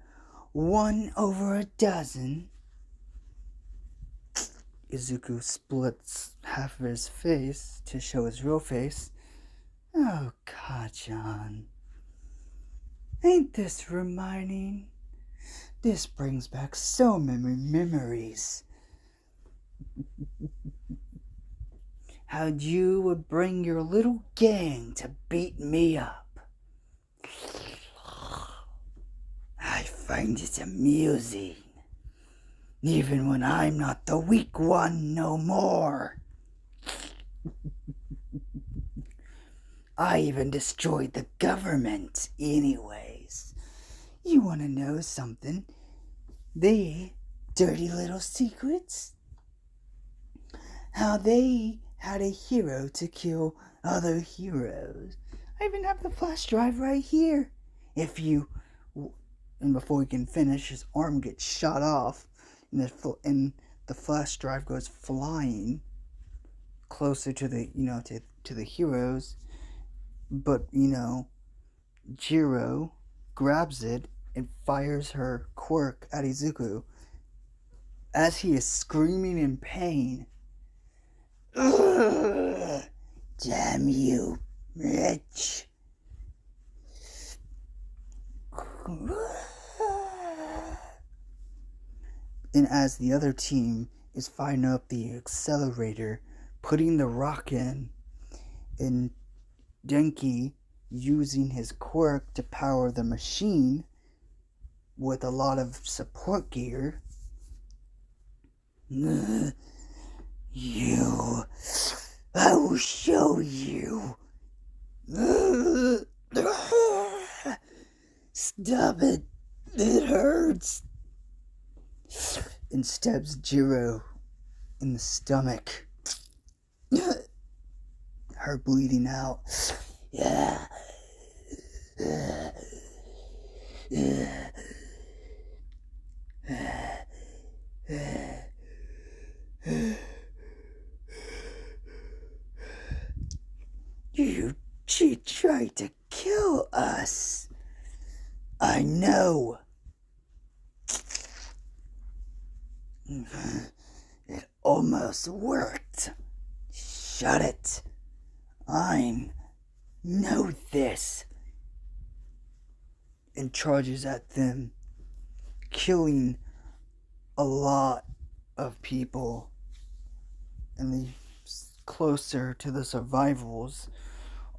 1 over a dozen? Izuku splits half of his face to show his real face. Oh, Kachan. Ain't this reminding? This brings back so many memories. How you would bring your little gang to beat me up. I find it amusing. Even when I'm not the weak one no more. I even destroyed the government anyways. You wanna know something? They dirty little secrets? How they had a hero to kill other heroes. I even have the flash drive right here. And before he can finish, his arm gets shot off, and the flash drive goes flying closer to the to the heroes. But Jiro grabs it and fires her quirk at Izuku as he is screaming in pain. Ugh, damn you, Rich. And as the other team is firing up the accelerator, putting the rock in, and Denki using his quirk to power the machine with a lot of support gear. You, I will show you. Stop it, it hurts. And stabs Jiro in the stomach. Her bleeding out. Yeah. She tried to kill us. I know. It almost worked. Shut it. I know this. And charges at them, killing a lot of people. And the closer to the survivals,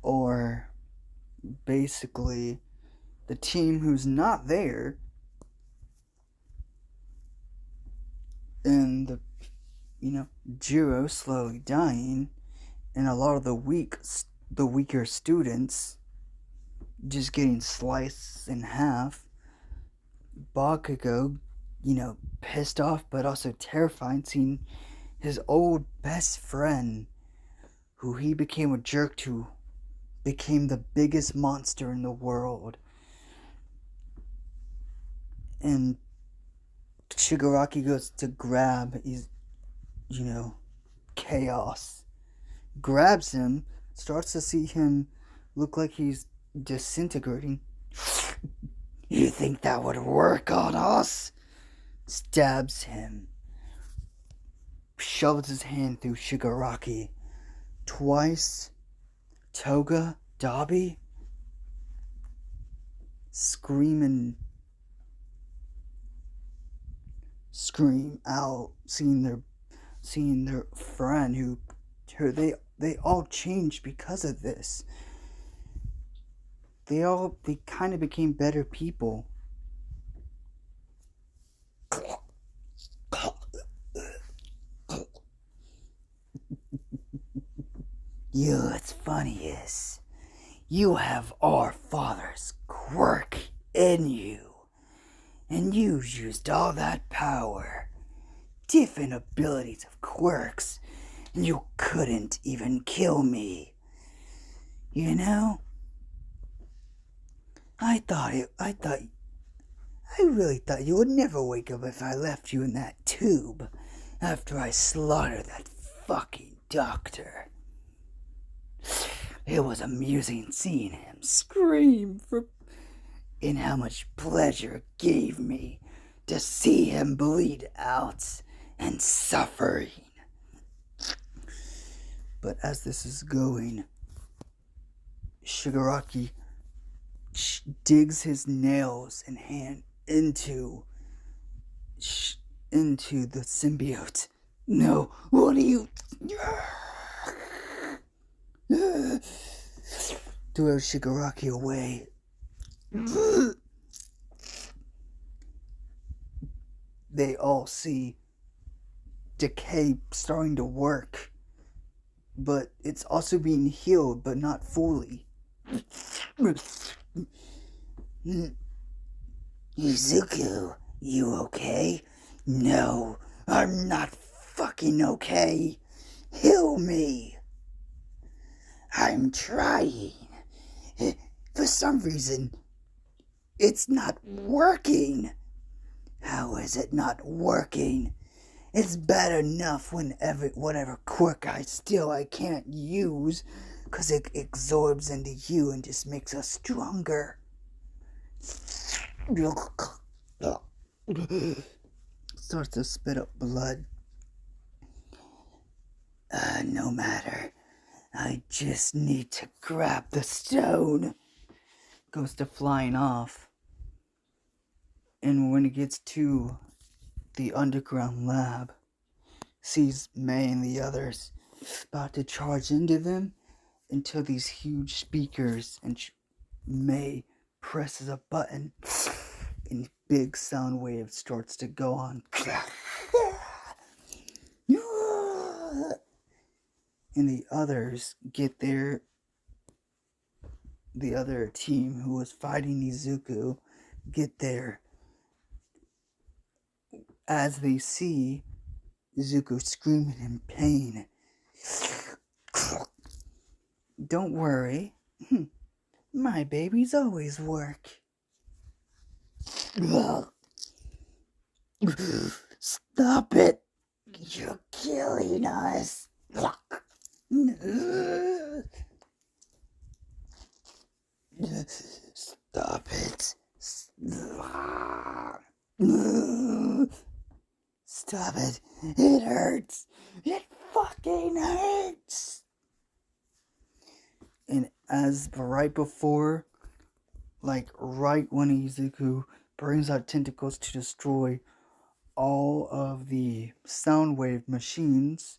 or basically the team who's not there, and Jiro slowly dying, and a lot of the weaker students just getting sliced in half. Bakugo, pissed off but also terrified, seeing his old best friend, who he became a jerk to, became the biggest monster in the world. And Shigaraki goes to grab his, Chaos. Grabs him, starts to see him look like he's disintegrating. You think that would work on us? Stabs him. Shoves his hand through Shigaraki. Twice. Toga, Dabi, scream out, seeing their friend who they all changed because of this. They kind of became better people. What's funny is, you have our father's quirk in you, and you used all that power, different abilities of quirks, and you couldn't even kill me. I really thought you would never wake up if I left you in that tube after I slaughtered that fucking doctor. It was amusing seeing him scream and how much pleasure it gave me to see him bleed out and suffering. But as this is going, Shigaraki digs his nails and hand into the symbiote. No, what are you? Throws Shigaraki away. They all see decay starting to work, but it's also being healed, but not fully. Izuku, you okay? No, I'm not fucking okay. Heal me. I'm trying. For some reason, it's not working. How is it not working? It's bad enough whatever quirk I can't use, Because it absorbs into you and just makes us stronger. Starts to spit up blood. No matter. I just need to grab the stone. Goes to flying off. And when it gets to the underground lab, sees May and the others about to charge into them until these huge speakers, and May presses a button and big sound wave starts to go on. And the others get there. The other team who was fighting Izuku get there as they see Izuku screaming in pain. Don't worry. My babies always work. Stop it! You're killing us. Stop it. Stop it. It hurts. It fucking hurts. And as right before, like right when Izuku brings out tentacles to destroy all of the soundwave machines,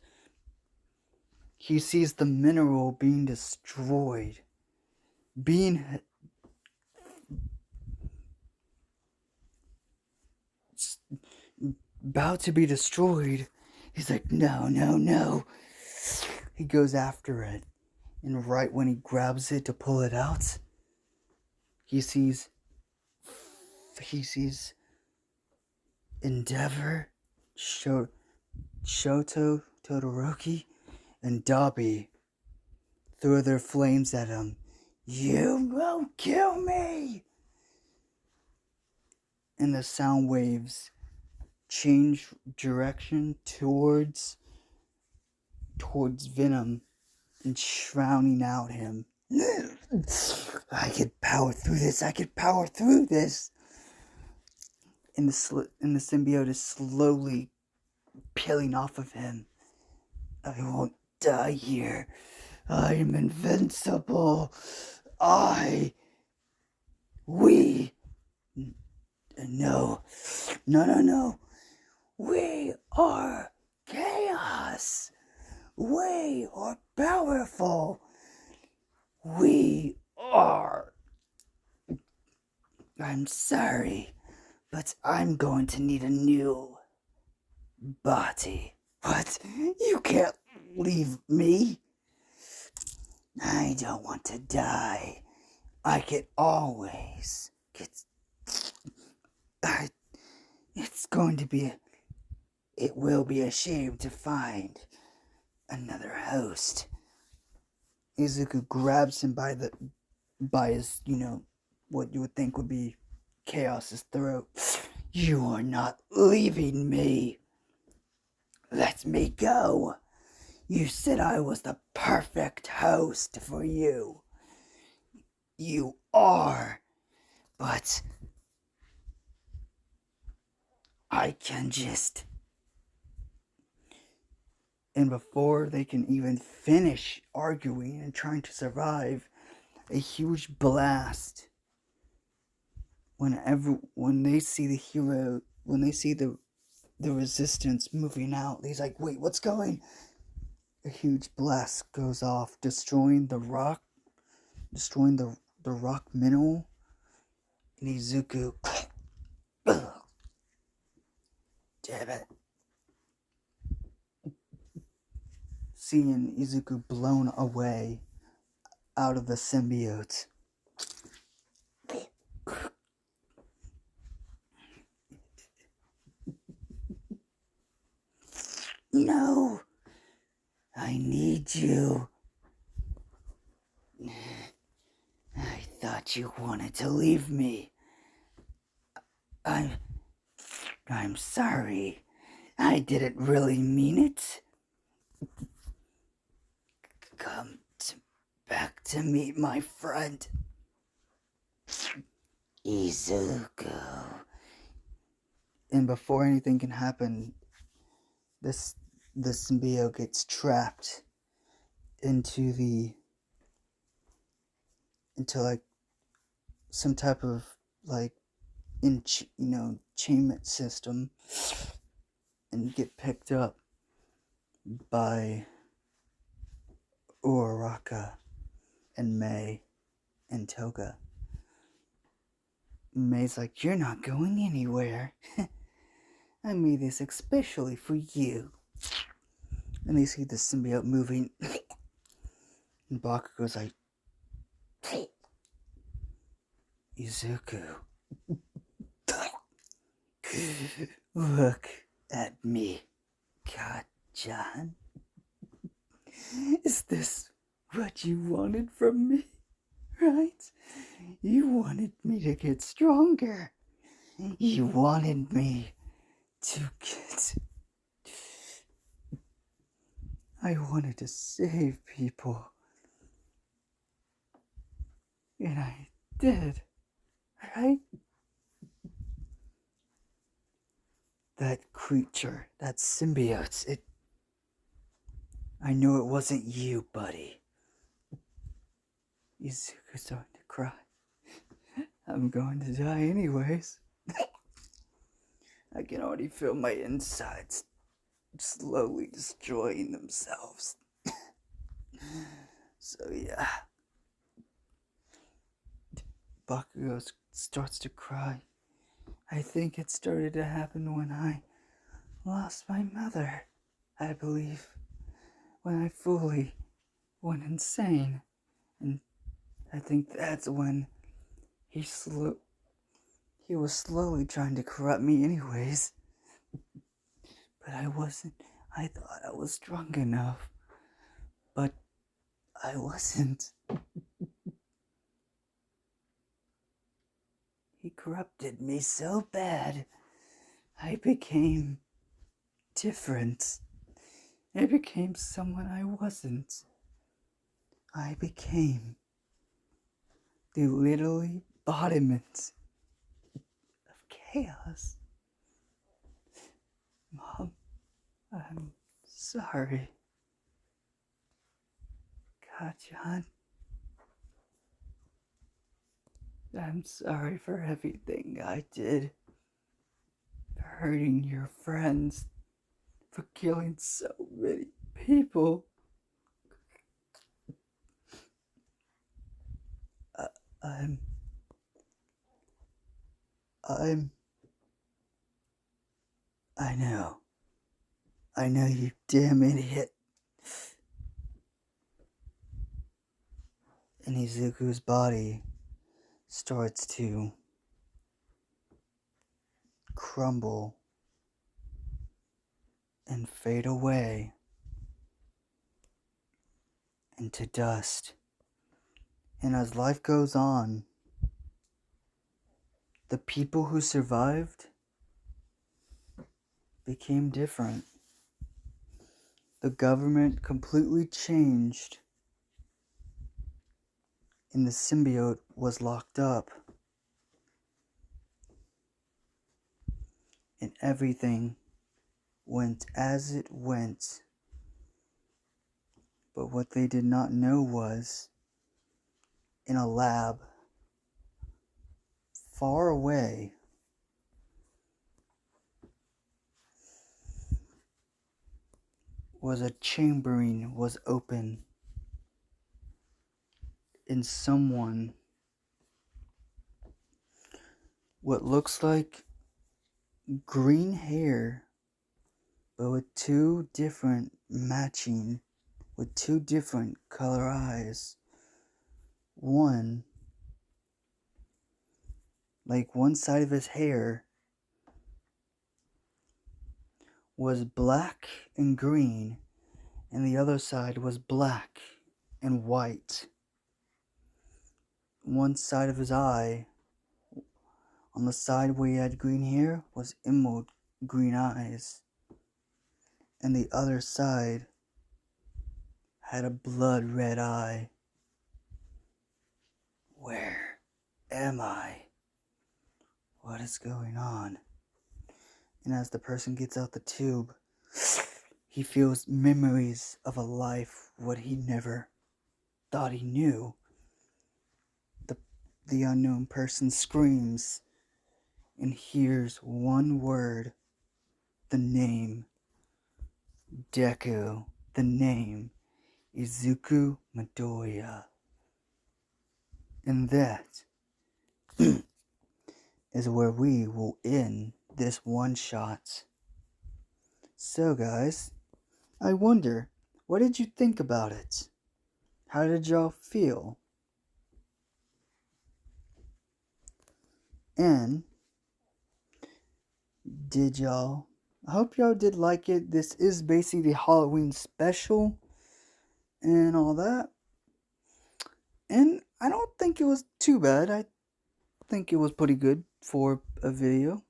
he sees the mineral being destroyed. Being about to be destroyed. He's like, no, no, no. He goes after it. And right when he grabs it to pull it out, he sees Endeavor, Shoto Todoroki, and Dobby throw their flames at him. You won't kill me! And the sound waves change direction towards Venom and drowning out him. I could power through this. And the symbiote is slowly peeling off of him. I won't die here. I am invincible. No. We are chaos. We are powerful. I'm sorry, but I'm going to need a new body. What? You can't leave me. I don't want to die. I can always get... It will be a shame to find another host. Izuku grabs him by his, what you would think would be Chaos's throat. You are not leaving me. Let me go. You said I was the perfect host for you. You are. But I can just... And before they can even finish arguing and trying to survive, a huge blast. When they see the hero, when they see the resistance moving out, he's like, wait, what's going? A huge blast goes off, destroying the rock mineral. And Izuku, damn it. Seeing Izuku blown away out of the symbiote. No, I need you. I thought you wanted to leave me. I'm sorry. I didn't really mean it. Come back to meet my friend, Izuku. And before anything can happen, the symbiote gets trapped into like some type of like enchainment system, and get picked up by Uraraka and Mei and Toga. Mei's like, "You're not going anywhere. I made this especially for you." And they see the symbiote moving, and Bakugo's like, "Izuku, look at me, God-chan. Is this what you wanted from me, right? You wanted me to get stronger. You wanted me to get... I wanted to save people. And I did, right? That creature, that symbiote, I know it wasn't you, buddy." Izuku's starting to cry. "I'm going to die anyways." I can already feel my insides slowly destroying themselves. So yeah. Bakugo starts to cry. "I think it started to happen when I lost my mother, I believe. When I fully went insane. And I think that's when he was slowly trying to corrupt me anyways. But I wasn't. I thought I was strong enough. But I wasn't. He corrupted me so bad. I became different. I became someone I wasn't. I became the literal embodiment of chaos. Mom, I'm sorry. God-chan, I'm sorry for everything I did. For hurting your friends. For killing so many people. I know. I know, you damn idiot. And Izuku's body starts to crumble and fade away into dust. And as life goes on, the people who survived became different. The government completely changed, and the symbiote was locked up. And everything went as it went. But what they did not know was, in a lab far away, was a chambering was open, and someone, what looks like green hair, but with two different color eyes. One side of his hair was black and green, and the other side was black and white. One side of his eye, on the side where he had green hair, was emerald green eyes, and the other side had a blood red eye. Where am I? What is going on? And as the person gets out the tube, he feels memories of a life what he never thought he knew. The unknown person screams and hears one word, the name Deku, the name Izuku Midoriya. And that is where we will end this one shot. So guys, I wonder, what did you think about it? How did y'all feel? And I hope y'all did like it. This is basically the Halloween special and all that. And I don't think it was too bad. I think it was pretty good for a video.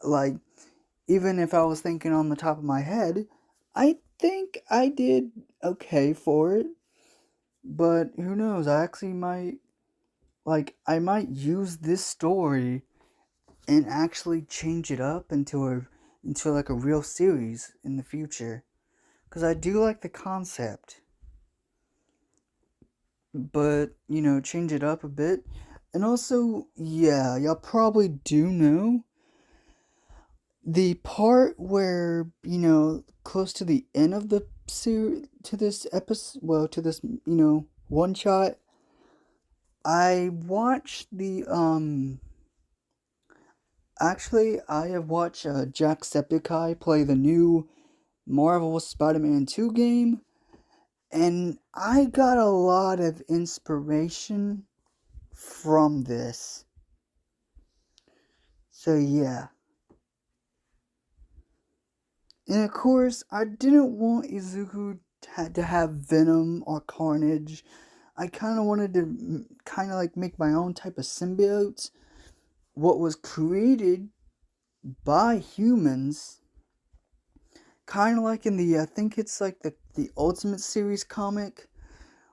Like, even if I was thinking on the top of my head, I think I did okay for it. But who knows? I actually might, I might use this story and actually change it up into a real series in the future, because I do like the concept, but change it up a bit. And also, yeah, y'all probably do know the part where close to the end of the series, to this episode, well, to this one shot, I watched the actually, I have watched Jacksepticeye play the new Marvel Spider-Man 2 game, and I got a lot of inspiration from this. So yeah. And of course, I didn't want Izuku to have Venom or Carnage. I kind of wanted to make my own type of symbiote. What was created by humans, kind of like in the, I think it's like the Ultimate Series comic,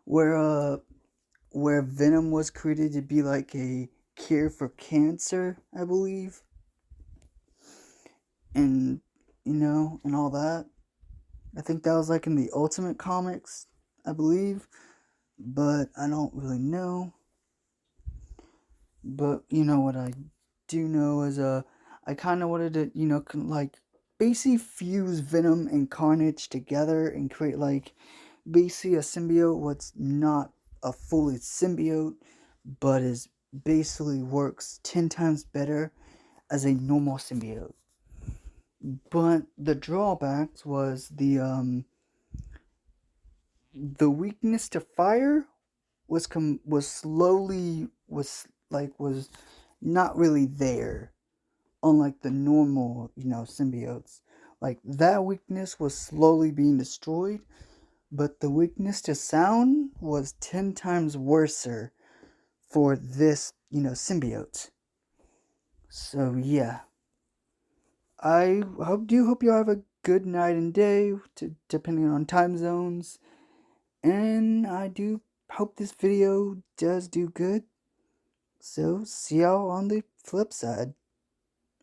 where Venom was created to be like a cure for cancer, I believe, and and all that. I think that was like in the Ultimate Comics, I believe, but I don't really know. But what I do know is I kind of wanted to basically fuse Venom and Carnage together and create basically a symbiote what's not a fully symbiote, but is basically works 10 times better as a normal symbiote. But the drawbacks was the weakness to fire was not really there, unlike the normal symbiotes. Like, that weakness was slowly being destroyed, but the weakness to sound was 10 times worser for this symbiote. So yeah, I hope you have a good night and day, depending on time zones. And I do hope this video does do good. So, see y'all on the flip side.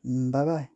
Bye bye.